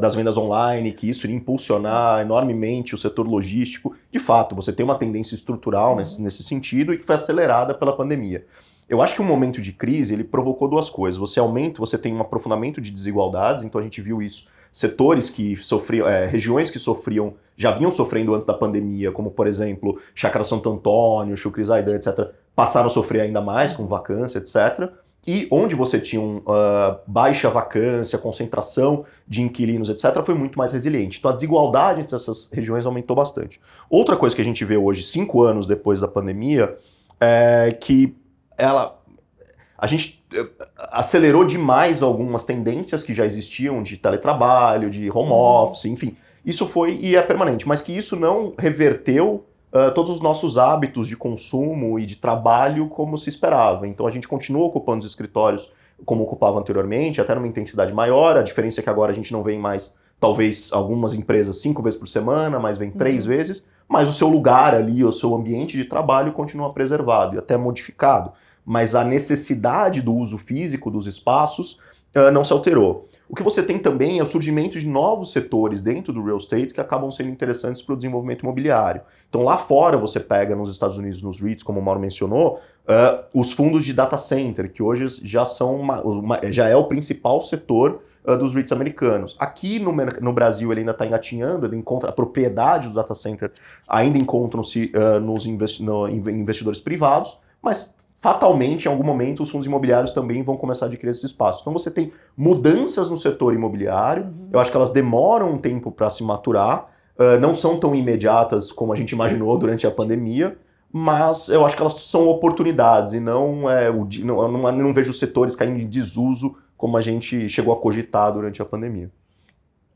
Speaker 4: das vendas online, que isso iria impulsionar enormemente o setor logístico. De fato, você tem uma tendência estrutural nesse sentido e que foi acelerada pela pandemia. Eu acho que um momento de crise, ele provocou duas coisas. Você tem um aprofundamento de desigualdades, então a gente viu isso. Setores que sofriam, regiões que sofriam, já vinham sofrendo antes da pandemia, como por exemplo, Chácara Santo Antônio, Chucri Zaidan, etc., passaram a sofrer ainda mais com vacância, etc., e onde você tinha baixa vacância, concentração de inquilinos, etc., foi muito mais resiliente. Então a desigualdade entre essas regiões aumentou bastante. Outra coisa que a gente vê hoje, 5 anos depois da pandemia, é que a gente acelerou demais algumas tendências que já existiam de teletrabalho, de home office, enfim. Isso foi e é permanente, mas que isso não reverteu todos os nossos hábitos de consumo e de trabalho como se esperava. Então a gente continua ocupando os escritórios como ocupava anteriormente, até numa intensidade maior. A diferença é que agora a gente não vem mais, talvez, algumas empresas 5 vezes por semana, mas vem 3 vezes, mas o seu lugar ali, o seu ambiente de trabalho continua preservado e até modificado. Mas a necessidade do uso físico dos espaços não se alterou. O que você tem também é o surgimento de novos setores dentro do real estate que acabam sendo interessantes para o desenvolvimento imobiliário. Então lá fora você pega nos Estados Unidos, nos REITs, como o Mauro mencionou, os fundos de data center, que hoje já são já é o principal setor dos REITs americanos. Aqui no Brasil ele ainda está engatinhando, ele encontra a propriedade do data center, ainda encontram-se nos investidores privados, mas fatalmente, em algum momento, os fundos imobiliários também vão começar a adquirir esse espaço. Então você tem mudanças no setor imobiliário, eu acho que elas demoram um tempo para se maturar, não são tão imediatas como a gente imaginou durante a pandemia, mas eu acho que elas são oportunidades e não vejo os setores caindo em desuso como a gente chegou a cogitar durante a pandemia.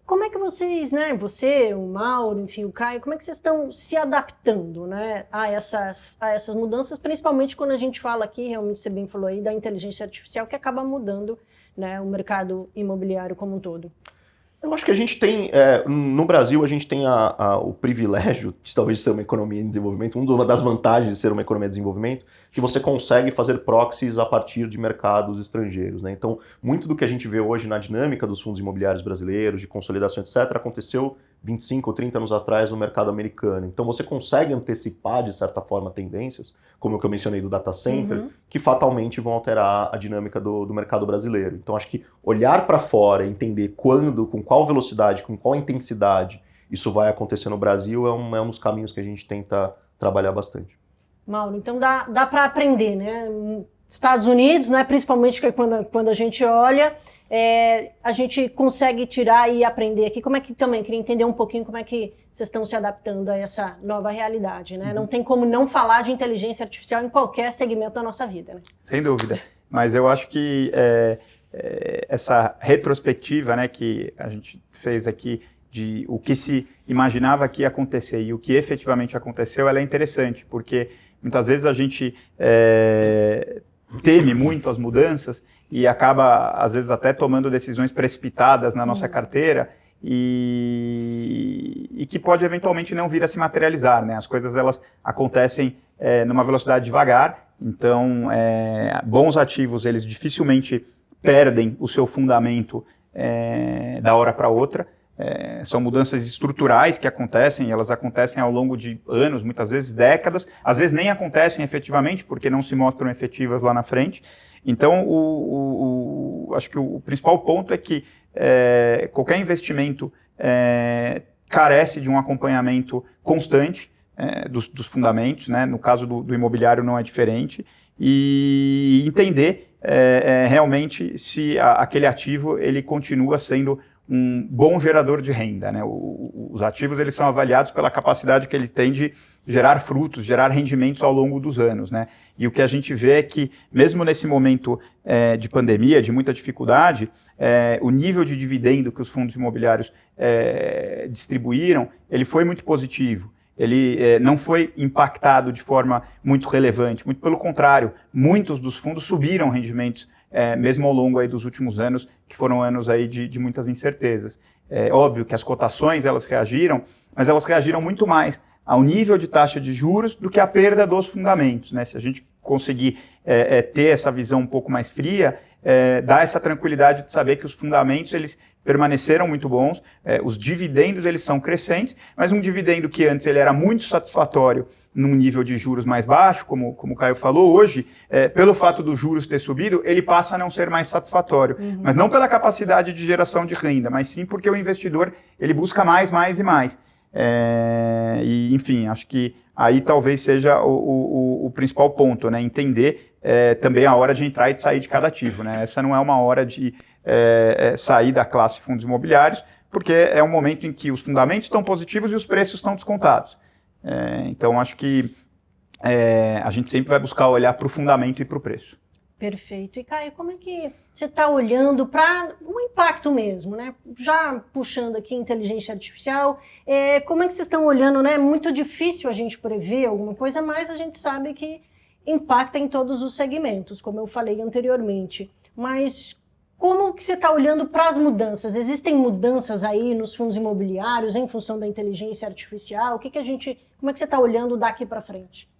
Speaker 1: Como é que vocês, né, você, o Mauro, enfim, o Caio, como é que vocês estão se adaptando, né, a essas mudanças, principalmente quando a gente fala aqui, realmente você bem falou aí, da inteligência artificial que acaba mudando, né, o mercado imobiliário como um todo?
Speaker 4: Eu acho que a gente tem, no Brasil, a gente tem o privilégio de talvez ser uma economia em desenvolvimento, uma das vantagens de ser uma economia de desenvolvimento, que você consegue fazer proxies a partir de mercados estrangeiros, né? Então, muito do que a gente vê hoje na dinâmica dos fundos imobiliários brasileiros, de consolidação, etc., aconteceu 25 ou 30 anos atrás no mercado americano. Então, você consegue antecipar, de certa forma, tendências, como o que eu mencionei do data center, que fatalmente vão alterar a dinâmica do mercado brasileiro. Então, acho que olhar para fora, entender quando, com qual velocidade, com qual intensidade isso vai acontecer no Brasil é um dos caminhos que a gente tenta trabalhar bastante.
Speaker 1: Mauro, então dá para aprender, né? Estados Unidos, né, principalmente quando a gente olha, a gente consegue tirar e aprender aqui. Como é que também, queria entender um pouquinho como é que vocês estão se adaptando a essa nova realidade, né? Não tem como não falar de inteligência artificial em qualquer segmento da nossa vida, né?
Speaker 3: Sem dúvida, mas eu acho que essa retrospectiva, né, que a gente fez aqui de o que se imaginava que ia acontecer e o que efetivamente aconteceu, ela é interessante, porque muitas vezes a gente teme muito as mudanças e acaba, às vezes, até tomando decisões precipitadas na nossa carteira e que pode eventualmente não vir a se materializar, né? As coisas elas acontecem numa velocidade devagar, então bons ativos eles dificilmente perdem o seu fundamento da hora para outra. São mudanças estruturais que acontecem, elas acontecem ao longo de anos, muitas vezes décadas, às vezes nem acontecem efetivamente, porque não se mostram efetivas lá na frente. Então, acho que o principal ponto é que qualquer investimento carece de um acompanhamento constante dos fundamentos, né? No caso do imobiliário não é diferente, e entender realmente se aquele ativo ele continua sendo um bom gerador de renda, né? Os ativos eles são avaliados pela capacidade que eles têm de gerar frutos, gerar rendimentos ao longo dos anos, né? E o que a gente vê é que, mesmo nesse momento de pandemia, de muita dificuldade, o nível de dividendo que os fundos imobiliários distribuíram, ele foi muito positivo. Ele não foi impactado de forma muito relevante, muito pelo contrário, muitos dos fundos subiram rendimentos mesmo ao longo aí dos últimos anos, que foram anos aí de muitas incertezas. É óbvio que as cotações elas reagiram, mas elas reagiram muito mais ao nível de taxa de juros do que à perda dos fundamentos, né? Se a gente conseguir ter essa visão um pouco mais fria, dá essa tranquilidade de saber que os fundamentos eles permaneceram muito bons, os dividendos eles são crescentes, mas um dividendo que antes ele era muito satisfatório num nível de juros mais baixo, como o Caio falou, hoje, pelo fato dos juros ter subido, ele passa a não ser mais satisfatório. Mas não pela capacidade de geração de renda, mas sim porque o investidor ele busca mais e mais. E, enfim, acho que aí talvez seja o principal ponto, né? Entender também a hora de entrar e de sair de cada ativo, né? Essa não é uma hora de sair da classe fundos imobiliários, porque é um momento em que os fundamentos estão positivos e os preços estão descontados. Então, acho que a gente sempre vai buscar olhar para o fundamento e para o preço.
Speaker 1: Perfeito. E, Caio, como é que você está olhando para o impacto mesmo, né? Já puxando aqui inteligência artificial, como é que vocês estão olhando, né? É muito difícil a gente prever alguma coisa, mas a gente sabe que impacta em todos os segmentos, como eu falei anteriormente. Mas Como que você está olhando para as mudanças? Existem mudanças aí nos fundos imobiliários em função da inteligência artificial? Como é que você está olhando daqui para frente?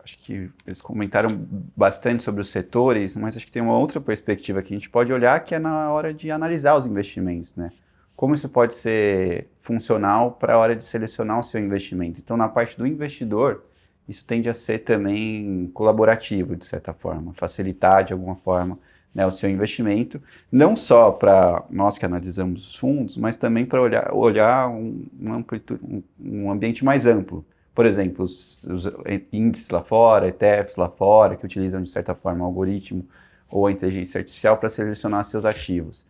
Speaker 2: Acho que eles comentaram bastante sobre os setores, mas acho que tem uma outra perspectiva que a gente pode olhar, que é na hora de analisar os investimentos, né? Como isso pode ser funcional para a hora de selecionar o seu investimento. Então, na parte do investidor, isso tende a ser também colaborativo, de certa forma, facilitar de alguma forma, né, o seu investimento, não só para nós que analisamos os fundos, mas também para olhar um ambiente mais amplo. Por exemplo, os índices lá fora, ETFs lá fora, que utilizam de certa forma o algoritmo ou a inteligência artificial para selecionar seus ativos.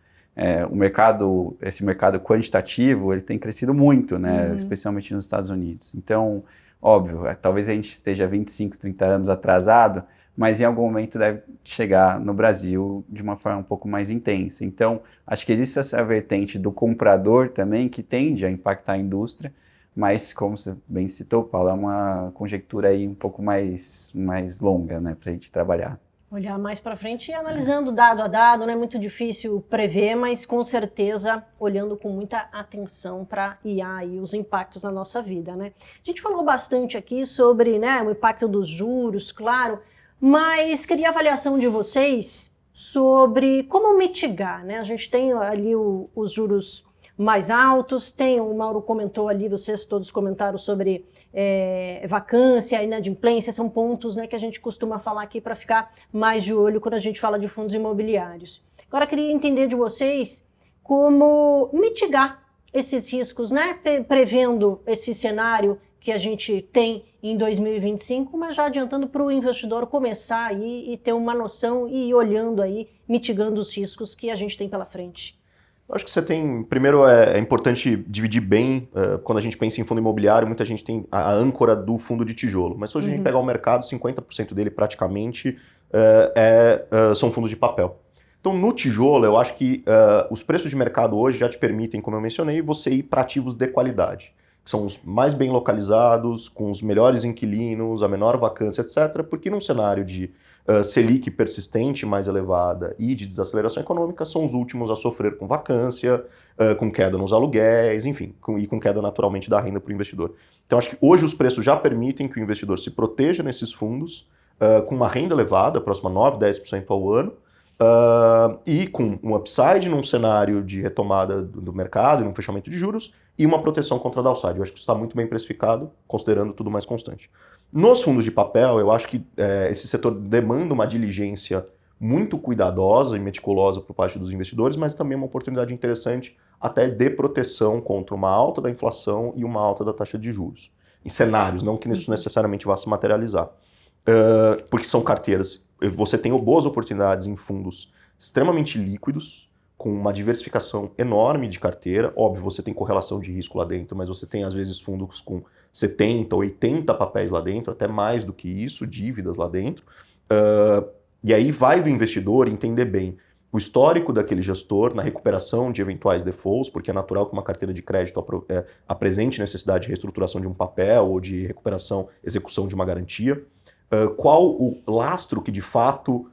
Speaker 2: Esse mercado quantitativo, ele tem crescido muito, né, especialmente nos Estados Unidos. Então, óbvio, talvez a gente esteja 25, 30 anos atrasado, mas em algum momento deve chegar no Brasil de uma forma um pouco mais intensa. Então, acho que existe essa vertente do comprador também, que tende a impactar a indústria, mas, como você bem citou, Paulo, é uma conjectura aí um pouco mais longa, né, para a gente trabalhar.
Speaker 1: Olhar mais para frente e analisando dado a dado, não é muito difícil prever, mas com certeza olhando com muita atenção para IA e os impactos na nossa vida, né? A gente falou bastante aqui sobre, né, o impacto dos juros, claro, mas queria a avaliação de vocês sobre como mitigar, né? A gente tem ali os juros mais altos, o Mauro comentou ali, vocês todos comentaram sobre vacância, inadimplência, são pontos, né, que a gente costuma falar aqui para ficar mais de olho quando a gente fala de fundos imobiliários. Agora queria entender de vocês como mitigar esses riscos, né, prevendo esse cenário que a gente tem em 2025, mas já adiantando para o investidor começar aí e ter uma noção e ir olhando aí, mitigando os riscos que a gente tem pela frente.
Speaker 4: Eu acho que você tem, primeiro é importante dividir bem, quando a gente pensa em fundo imobiliário, muita gente tem a âncora do fundo de tijolo, mas se a gente pegar o mercado, 50% dele praticamente são fundos de papel. Então no tijolo, eu acho que os preços de mercado hoje já te permitem, como eu mencionei, você ir para ativos de qualidade, que são os mais bem localizados, com os melhores inquilinos, a menor vacância, etc. Porque num cenário de Selic persistente mais elevada e de desaceleração econômica, são os últimos a sofrer com vacância, com queda nos aluguéis, enfim, com queda naturalmente da renda para o investidor. Então acho que hoje os preços já permitem que o investidor se proteja nesses fundos, com uma renda elevada, próxima a 9%, 10% ao ano, e com um upside num cenário de retomada do mercado, num fechamento de juros, e uma proteção contra downside. Eu acho que isso está muito bem precificado, considerando tudo mais constante. Nos fundos de papel, eu acho que esse setor demanda uma diligência muito cuidadosa e meticulosa por parte dos investidores, mas também uma oportunidade interessante até de proteção contra uma alta da inflação e uma alta da taxa de juros. Em cenários, não que isso necessariamente vá se materializar. Porque são carteiras, você tem boas oportunidades em fundos extremamente líquidos, com uma diversificação enorme de carteira. Óbvio, você tem correlação de risco lá dentro, mas você tem às vezes fundos com 70, 80 papéis lá dentro, até mais do que isso, dívidas lá dentro. E aí vai do investidor entender bem o histórico daquele gestor na recuperação de eventuais defaults, porque é natural que uma carteira de crédito apresente necessidade de reestruturação de um papel ou de recuperação, execução de uma garantia. Qual o lastro que de fato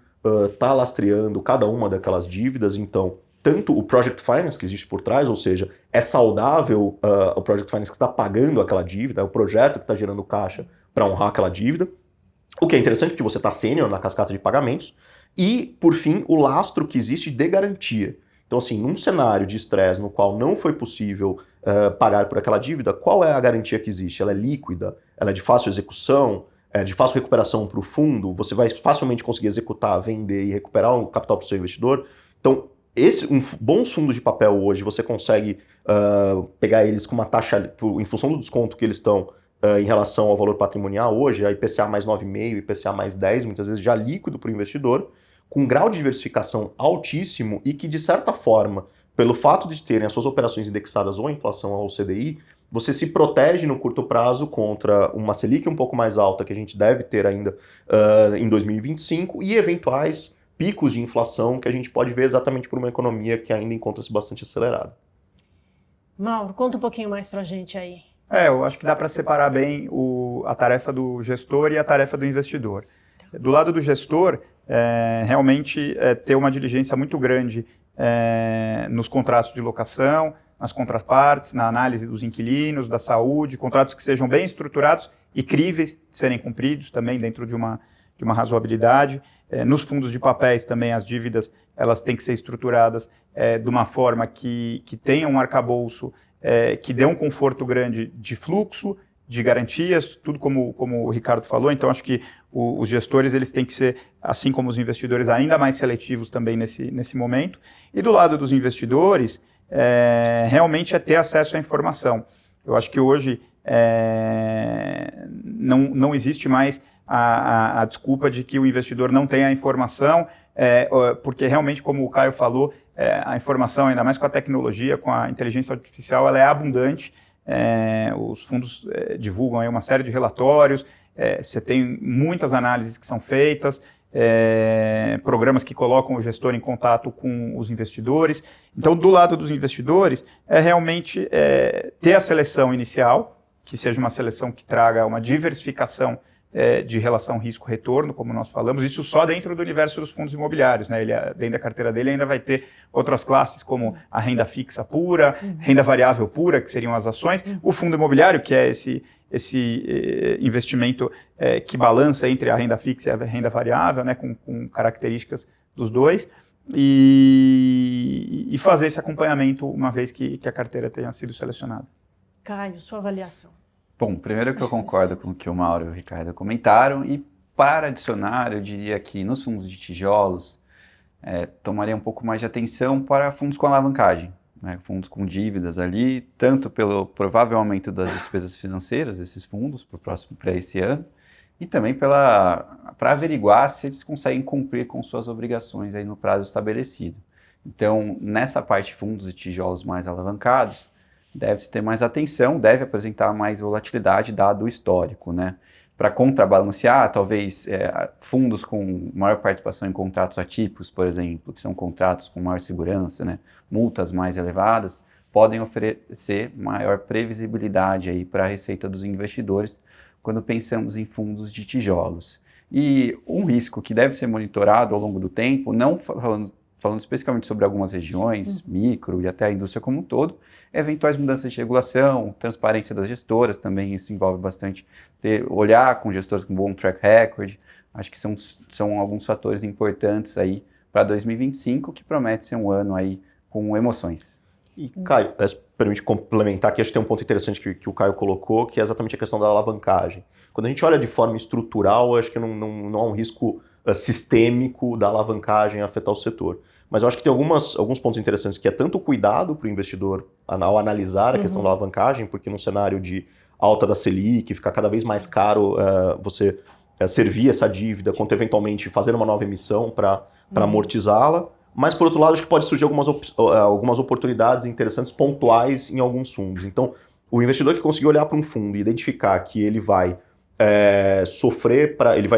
Speaker 4: está lastreando cada uma daquelas dívidas. Então, tanto o Project Finance que existe por trás, ou seja, é saudável o Project Finance que está pagando aquela dívida, é o projeto que está gerando caixa para honrar aquela dívida, o que é interessante porque você está sênior na cascata de pagamentos, e, por fim, o lastro que existe de garantia. Então, assim, num cenário de estresse no qual não foi possível pagar por aquela dívida, qual é a garantia que existe? Ela é líquida? Ela é de fácil execução? De fácil recuperação para o fundo? Você vai facilmente conseguir executar, vender e recuperar o capital para o seu investidor? Então, bons fundos de papel hoje, você consegue pegar eles com uma taxa, em função do desconto que eles estão em relação ao valor patrimonial hoje, a IPCA mais 9,5, IPCA mais 10, muitas vezes já líquido para o investidor, com um grau de diversificação altíssimo e que, de certa forma, pelo fato de terem as suas operações indexadas ou à inflação ou ao CDI, você se protege no curto prazo contra uma Selic um pouco mais alta, que a gente deve ter ainda em 2025, e eventuais picos de inflação que a gente pode ver exatamente por uma economia que ainda encontra-se bastante acelerada.
Speaker 1: Mauro, conta um pouquinho mais pra gente aí.
Speaker 3: Eu acho que dá para separar bem a tarefa do gestor e a tarefa do investidor. Do lado do gestor, realmente ter uma diligência muito grande nos contratos de locação, nas contrapartes, na análise dos inquilinos, da saúde, contratos que sejam bem estruturados e críveis de serem cumpridos também dentro de uma razoabilidade. Nos fundos de papéis também as dívidas elas têm que ser estruturadas de uma forma que tenha um arcabouço que dê um conforto grande de fluxo, de garantias, tudo como o Ricardo falou. Então acho que os gestores eles têm que ser, assim como os investidores, ainda mais seletivos também nesse momento. E do lado dos investidores, realmente ter acesso à informação. Eu acho que hoje não existe mais a desculpa de que o investidor não tem a informação, porque realmente, como o Caio falou, a informação, ainda mais com a tecnologia, com a inteligência artificial, ela é abundante. Os fundos divulgam aí uma série de relatórios, você tem muitas análises que são feitas, programas que colocam o gestor em contato com os investidores. Então, do lado dos investidores, realmente ter a seleção inicial, que seja uma seleção que traga uma diversificação de relação risco-retorno, como nós falamos, isso só dentro do universo dos fundos imobiliários, né? Ele, dentro da carteira dele ainda vai ter outras classes, como a renda fixa pura, renda variável pura, que seriam as ações, o fundo imobiliário, que é esse investimento que balança entre a renda fixa e a renda variável, né? com características dos dois, e fazer esse acompanhamento uma vez que a carteira tenha sido selecionada.
Speaker 1: Caio, sua avaliação.
Speaker 2: Bom, primeiro que eu concordo com o que o Mauro e o Ricardo comentaram, e para adicionar, eu diria que nos fundos de tijolos, tomaria um pouco mais de atenção para fundos com alavancagem, né? Fundos com dívidas ali, tanto pelo provável aumento das despesas financeiras desses fundos para esse ano, e também para averiguar se eles conseguem cumprir com suas obrigações aí no prazo estabelecido. Então, nessa parte de fundos de tijolos mais alavancados, deve-se ter mais atenção, deve apresentar mais volatilidade dado o histórico, né? Para contrabalancear, talvez fundos com maior participação em contratos atípicos, por exemplo, que são contratos com maior segurança, né? Multas mais elevadas, podem oferecer maior previsibilidade aí para a receita dos investidores quando pensamos em fundos de tijolos. E um risco que deve ser monitorado ao longo do tempo, não falando especificamente sobre algumas regiões, micro e até a indústria como um todo, eventuais mudanças de regulação, transparência das gestoras também, isso envolve bastante olhar com gestores com bom track record. Acho que são alguns fatores importantes aí para 2025, que promete ser um ano aí com emoções.
Speaker 4: E, Caio, permite complementar aqui, acho que tem um ponto interessante que o Caio colocou, que é exatamente a questão da alavancagem. Quando a gente olha de forma estrutural, acho que não há um risco sistêmico da alavancagem afetar o setor. Mas eu acho que tem alguns pontos interessantes, que é tanto o cuidado para o investidor ao analisar a questão da alavancagem, porque num cenário de alta da Selic, fica cada vez mais caro você servir essa dívida, quanto eventualmente fazer uma nova emissão para amortizá-la. Mas, por outro lado, acho que pode surgir algumas oportunidades interessantes pontuais em alguns fundos. Então, o investidor que conseguir olhar para um fundo e identificar que ele vai sofrer, ele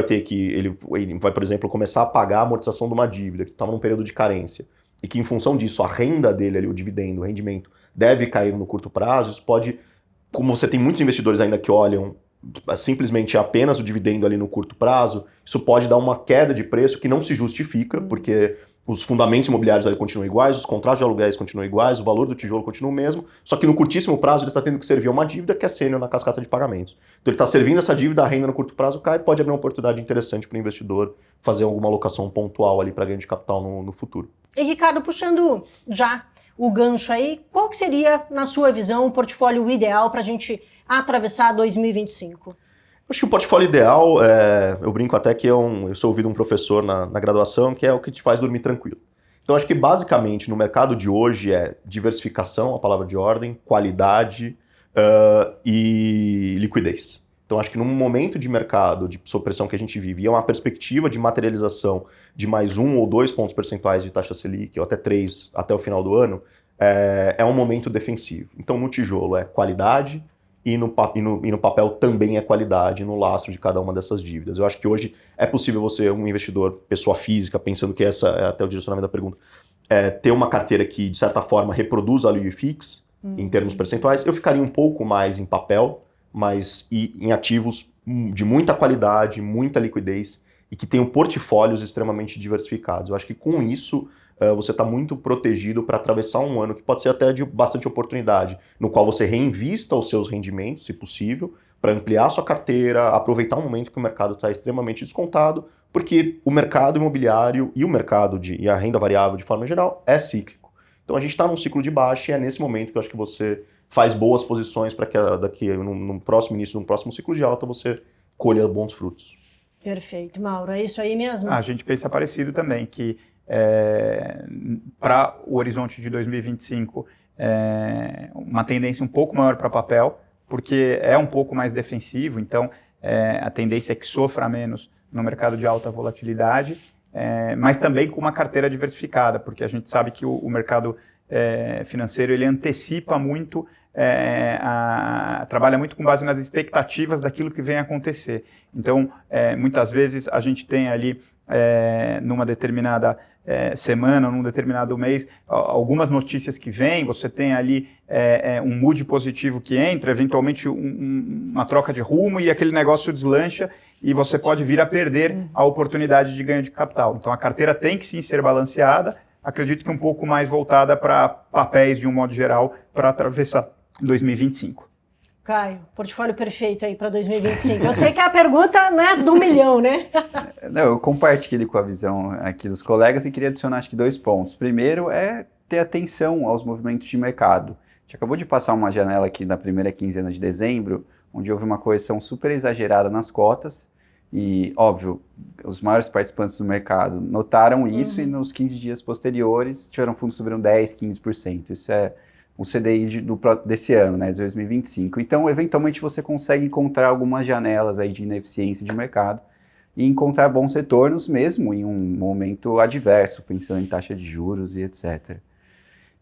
Speaker 4: vai, por exemplo, começar a pagar a amortização de uma dívida que estava num período de carência, e que em função disso a renda dele, ali, o dividendo, o rendimento, deve cair no curto prazo. Isso pode, como você tem muitos investidores ainda que olham simplesmente apenas o dividendo ali no curto prazo, isso pode dar uma queda de preço que não se justifica, porque os fundamentos imobiliários ali continuam iguais, os contratos de aluguéis continuam iguais, o valor do tijolo continua o mesmo, só que no curtíssimo prazo ele está tendo que servir a uma dívida que é sênior na cascata de pagamentos. Então ele está servindo essa dívida, a renda no curto prazo cai, pode abrir uma oportunidade interessante para o investidor fazer alguma alocação pontual ali para ganho de capital no futuro.
Speaker 1: E Ricardo, puxando já o gancho aí, qual que seria, na sua visão, o portfólio ideal para a gente atravessar 2025?
Speaker 4: Acho que o portfólio ideal, eu brinco até que eu sou ouvido um professor na graduação, que é o que te faz dormir tranquilo. Então acho que basicamente no mercado de hoje é diversificação, a palavra de ordem, qualidade e liquidez. Então acho que num momento de mercado de sob pressão que a gente vive, e é uma perspectiva de materialização de mais 1 ou 2 pontos percentuais de taxa Selic, ou até 3 até o final do ano, é um momento defensivo. Então no tijolo é qualidade, e no papel também é qualidade no lastro de cada uma dessas dívidas. Eu acho que hoje é possível você, um investidor, pessoa física, pensando que essa é até o direcionamento da pergunta, ter uma carteira que, de certa forma, reproduza a yield fix em termos percentuais. Eu ficaria um pouco mais em papel, mas em ativos de muita qualidade, muita liquidez e que tenham portfólios extremamente diversificados. Eu acho que com isso você está muito protegido para atravessar um ano que pode ser até de bastante oportunidade, no qual você reinvista os seus rendimentos, se possível, para ampliar a sua carteira, aproveitar um momento que o mercado está extremamente descontado, porque o mercado imobiliário e o mercado e a renda variável de forma geral é cíclico. Então a gente está num ciclo de baixa e é nesse momento que eu acho que você faz boas posições para que daqui no próximo início, no próximo ciclo de alta, você colha bons frutos.
Speaker 1: Perfeito, Mauro, é isso aí mesmo?
Speaker 3: A gente pensa parecido também, que para o horizonte de 2025, uma tendência um pouco maior para papel, porque é um pouco mais defensivo, então a tendência é que sofra menos no mercado de alta volatilidade, mas também com uma carteira diversificada, porque a gente sabe que o mercado financeiro ele antecipa muito, trabalha muito com base nas expectativas daquilo que vem a acontecer. Então, muitas vezes a gente tem ali, numa determinada semana, num determinado mês, algumas notícias que vêm, você tem ali um mood positivo que entra, eventualmente uma troca de rumo e aquele negócio deslancha e você pode vir a perder a oportunidade de ganho de capital. Então a carteira tem que sim ser balanceada, acredito que um pouco mais voltada para papéis de um modo geral para atravessar 2025.
Speaker 1: Caio, portfólio perfeito aí para 2025. Eu sei que a pergunta não é do milhão, né?
Speaker 2: Não, eu compartilho com a visão aqui dos colegas e queria adicionar acho que 2 pontos. Primeiro é ter atenção aos movimentos de mercado. A gente acabou de passar uma janela aqui na primeira quinzena de dezembro, onde houve uma correção super exagerada nas cotas e, óbvio, os maiores participantes do mercado notaram isso e nos 15 dias posteriores tiveram fundos que subiram 10%, 15%. Isso é o CDI desse ano, né, de 2025. Então, eventualmente, você consegue encontrar algumas janelas aí de ineficiência de mercado e encontrar bons retornos mesmo em um momento adverso, pensando em taxa de juros e etc.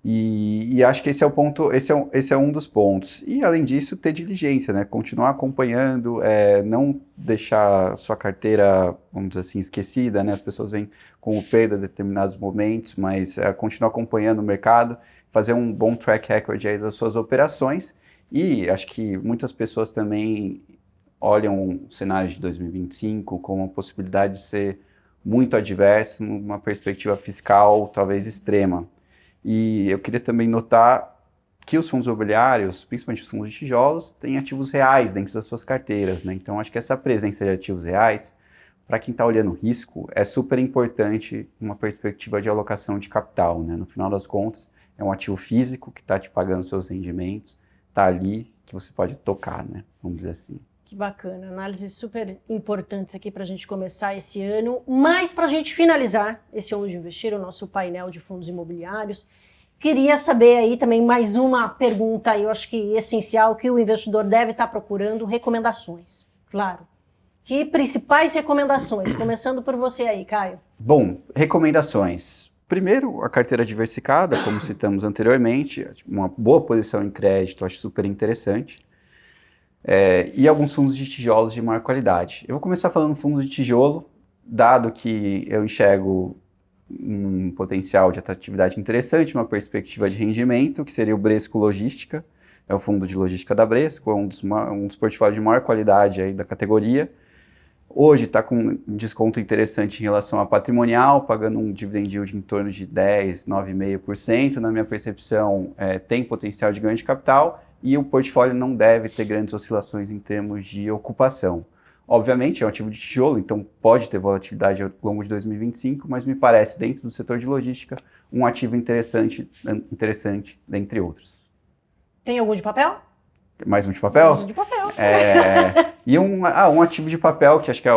Speaker 2: E acho que esse é o ponto, esse é um dos pontos. E, além disso, ter diligência, né, continuar acompanhando, não deixar sua carteira, vamos dizer assim, esquecida, né, as pessoas vêm com perda em determinados momentos, mas continuar acompanhando o mercado, fazer um bom track record aí das suas operações e acho que muitas pessoas também olham o cenário de 2025 como uma possibilidade de ser muito adverso, numa perspectiva fiscal talvez extrema. E eu queria também notar que os fundos imobiliários, principalmente os fundos de tijolos, têm ativos reais dentro das suas carteiras, né? Então acho que essa presença de ativos reais, para quem está olhando risco, é super importante uma perspectiva de alocação de capital, né? No final das contas, é um ativo físico que está te pagando seus rendimentos, está ali que você pode tocar, né? Vamos dizer assim.
Speaker 1: Que bacana, análises super importantes aqui para a gente começar esse ano, mas para a gente finalizar esse Onde Investir, o nosso painel de fundos imobiliários, queria saber aí também mais uma pergunta, eu acho que essencial, que o investidor deve estar procurando, recomendações, claro. Que principais recomendações? Começando por você aí, Caio.
Speaker 2: Bom, recomendações. Primeiro, a carteira diversificada, como citamos anteriormente, uma boa posição em crédito, acho super interessante. E alguns fundos de tijolos de maior qualidade. Eu vou começar falando fundos de tijolo, dado que eu enxergo um potencial de atratividade interessante, uma perspectiva de rendimento, que seria o Bresco Logística, é o fundo de logística da Bresco, é um dos portfólios de maior qualidade aí da categoria. Hoje está com um desconto interessante em relação à patrimonial, pagando um dividend yield em torno de 10%, 9,5%. Na minha percepção, tem potencial de ganho de capital e o portfólio não deve ter grandes oscilações em termos de ocupação. Obviamente, é um ativo de tijolo, então pode ter volatilidade ao longo de 2025, mas me parece, dentro do setor de logística, um ativo interessante dentre outros.
Speaker 1: Tem algum de papel?
Speaker 2: Mais um de papel?
Speaker 1: Mais um de papel.
Speaker 2: E um ativo de papel, que acho que é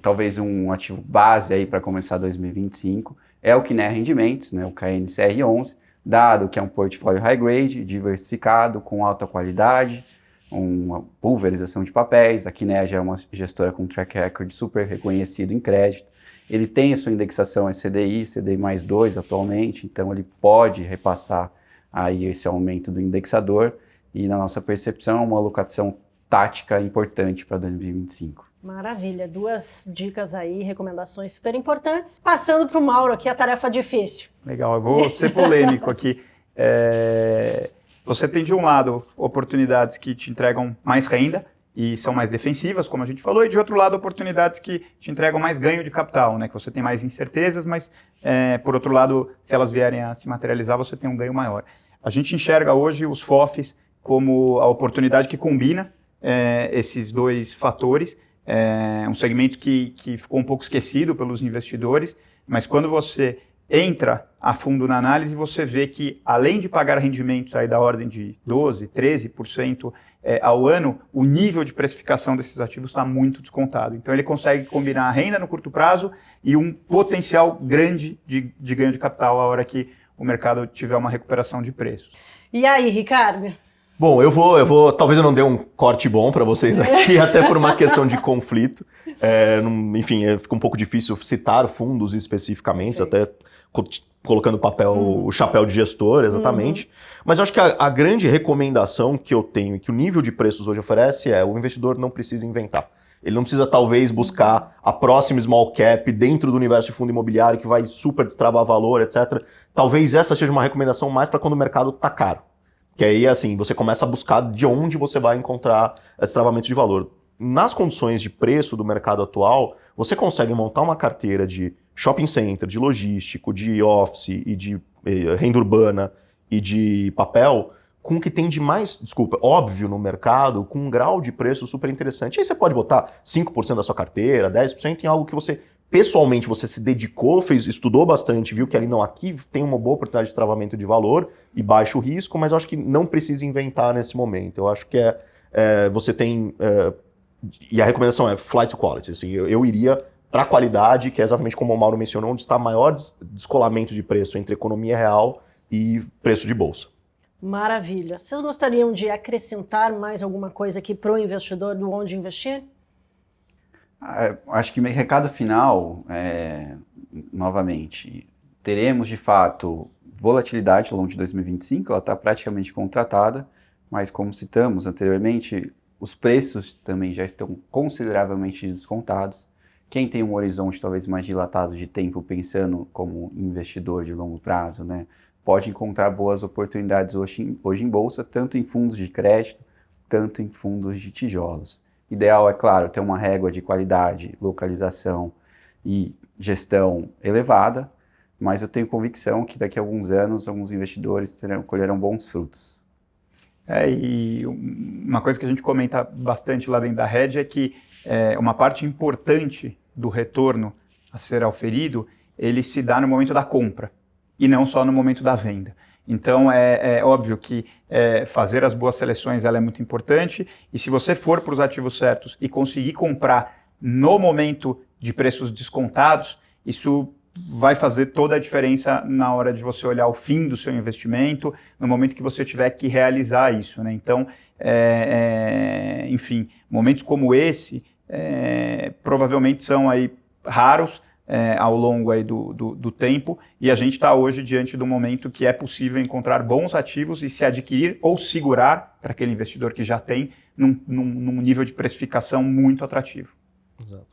Speaker 2: talvez um ativo base aí para começar 2025, é o Kinea Rendimentos, né, o KNCR11, dado que é um portfólio high grade, diversificado, com alta qualidade, uma pulverização de papéis. A Kinea já é uma gestora com track record super reconhecido em crédito. Ele tem a sua indexação em CDI mais 2 atualmente, então ele pode repassar aí esse aumento do indexador e, na nossa percepção, é uma alocação tática importante para 2025.
Speaker 1: Maravilha, 2 dicas aí, recomendações super importantes. Passando para o Mauro aqui, a tarefa difícil.
Speaker 3: Legal, eu vou ser polêmico aqui. Você tem, de um lado, oportunidades que te entregam mais renda e são mais defensivas, como a gente falou, e de outro lado, oportunidades que te entregam mais ganho de capital, né? Que você tem mais incertezas, mas, por outro lado, se elas vierem a se materializar, você tem um ganho maior. A gente enxerga hoje os FOFs como a oportunidade que combina esses dois fatores, um segmento que ficou um pouco esquecido pelos investidores, mas quando você entra a fundo na análise, você vê que, além de pagar rendimentos aí da ordem de 12%, 13% ao ano, o nível de precificação desses ativos está muito descontado. Então, ele consegue combinar a renda no curto prazo e um potencial grande de ganho de capital a hora que o mercado tiver uma recuperação de preços.
Speaker 1: E aí, Ricardo?
Speaker 4: Bom, eu vou. Talvez eu não dê um corte bom para vocês aqui, até por uma questão de conflito. Enfim, fica um pouco difícil citar fundos especificamente, até colocando o chapéu de gestor, exatamente. Mas eu acho que a grande recomendação que eu tenho e que o nível de preços hoje oferece o investidor não precisa inventar. Ele não precisa, talvez, buscar a próxima small cap dentro do universo de fundo imobiliário que vai super destravar valor, etc. Talvez essa seja uma recomendação mais para quando o mercado está caro. Que aí, assim, você começa a buscar de onde você vai encontrar destravamento de valor. Nas condições de preço do mercado atual, você consegue montar uma carteira de shopping center, de logístico, de office e de renda urbana e de papel com o que tem de mais, óbvio no mercado, com um grau de preço super interessante. Aí você pode botar 5% da sua carteira, 10% em algo que você, pessoalmente, você se dedicou, estudou bastante, viu que ali aqui tem uma boa oportunidade de travamento de valor e baixo risco, mas eu acho que não precisa inventar nesse momento. Eu acho que você tem... e a recomendação é flight to quality. Assim, eu iria para a qualidade, que é exatamente como o Mauro mencionou, onde está maior descolamento de preço entre economia real e preço de bolsa.
Speaker 1: Maravilha. Vocês gostariam de acrescentar mais alguma coisa aqui para o investidor do onde investir?
Speaker 2: Acho que meu recado final novamente, teremos de fato volatilidade ao longo de 2025, ela está praticamente contratada, mas como citamos anteriormente, os preços também já estão consideravelmente descontados. Quem tem um horizonte talvez mais dilatado de tempo pensando como investidor de longo prazo, né, pode encontrar boas oportunidades hoje em bolsa, tanto em fundos de crédito, tanto em fundos de tijolos. Ideal, é claro, ter uma régua de qualidade, localização e gestão elevada, mas eu tenho convicção que daqui a alguns anos, alguns investidores colherão bons frutos.
Speaker 3: E uma coisa que a gente comenta bastante lá dentro da Hedge é que uma parte importante do retorno a ser auferido, ele se dá no momento da compra e não só no momento da venda. Então, é óbvio que fazer as boas seleções ela é muito importante, e se você for para os ativos certos e conseguir comprar no momento de preços descontados, isso vai fazer toda a diferença na hora de você olhar o fim do seu investimento, no momento que você tiver que realizar isso, né? Então, enfim, momentos como esse provavelmente são aí raros, ao longo aí do tempo, e a gente está hoje diante do momento que é possível encontrar bons ativos e se adquirir ou segurar para aquele investidor que já tem num nível de precificação muito atrativo.
Speaker 4: Exato.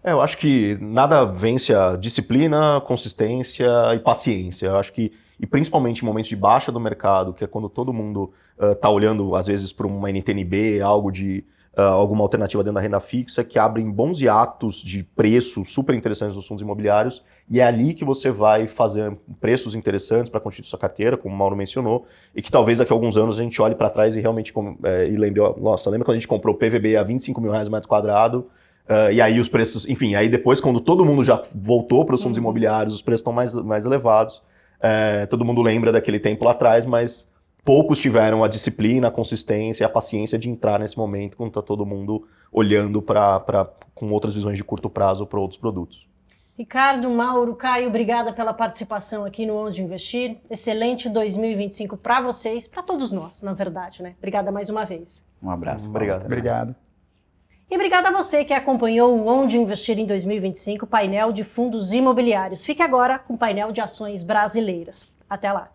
Speaker 4: Eu acho que nada vence a disciplina, consistência e paciência. Eu acho que, e principalmente em momentos de baixa do mercado, que é quando todo mundo está olhando às vezes para uma NTNB, algo de alguma alternativa dentro da renda fixa, que abrem bons hiatos de preço super interessantes nos fundos imobiliários, e é ali que você vai fazer preços interessantes para constituir sua carteira, como o Mauro mencionou, e que talvez daqui a alguns anos a gente olhe para trás e realmente e lembre, nossa, lembra quando a gente comprou o PVB a R$25 mil o metro quadrado, e aí os preços, enfim, aí depois quando todo mundo já voltou para os fundos imobiliários, os preços estão mais elevados, todo mundo lembra daquele tempo lá atrás, mas poucos tiveram a disciplina, a consistência e a paciência de entrar nesse momento quando está todo mundo olhando com outras visões de curto prazo para outros produtos.
Speaker 1: Ricardo, Mauro, Caio, obrigada pela participação aqui no Onde Investir. Excelente 2025 para vocês, para todos nós, na verdade, né? Obrigada mais uma vez.
Speaker 2: Um abraço.
Speaker 4: Obrigado.
Speaker 3: Obrigado.
Speaker 1: E obrigada a você que acompanhou o Onde Investir em 2025, painel de fundos imobiliários. Fique agora com o painel de ações brasileiras. Até lá!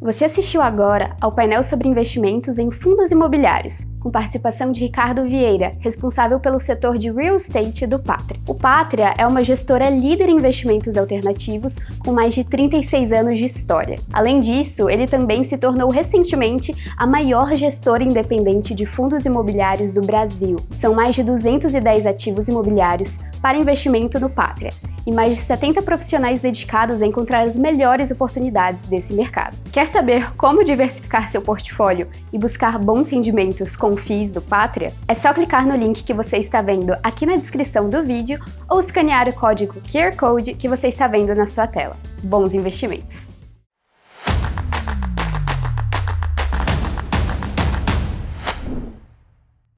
Speaker 5: Você assistiu agora ao painel sobre investimentos em fundos imobiliários, com participação de Ricardo Vieira, responsável pelo setor de real estate do Pátria. O Pátria é uma gestora líder em investimentos alternativos com mais de 36 anos de história. Além disso, ele também se tornou recentemente a maior gestora independente de fundos imobiliários do Brasil. São mais de 210 ativos imobiliários para investimento no Pátria e mais de 70 profissionais dedicados a encontrar as melhores oportunidades desse mercado. Quer saber como diversificar seu portfólio e buscar bons rendimentos com FIIs do Pátria? É só clicar no link que você está vendo aqui na descrição do vídeo ou escanear o código QR Code que você está vendo na sua tela. Bons investimentos!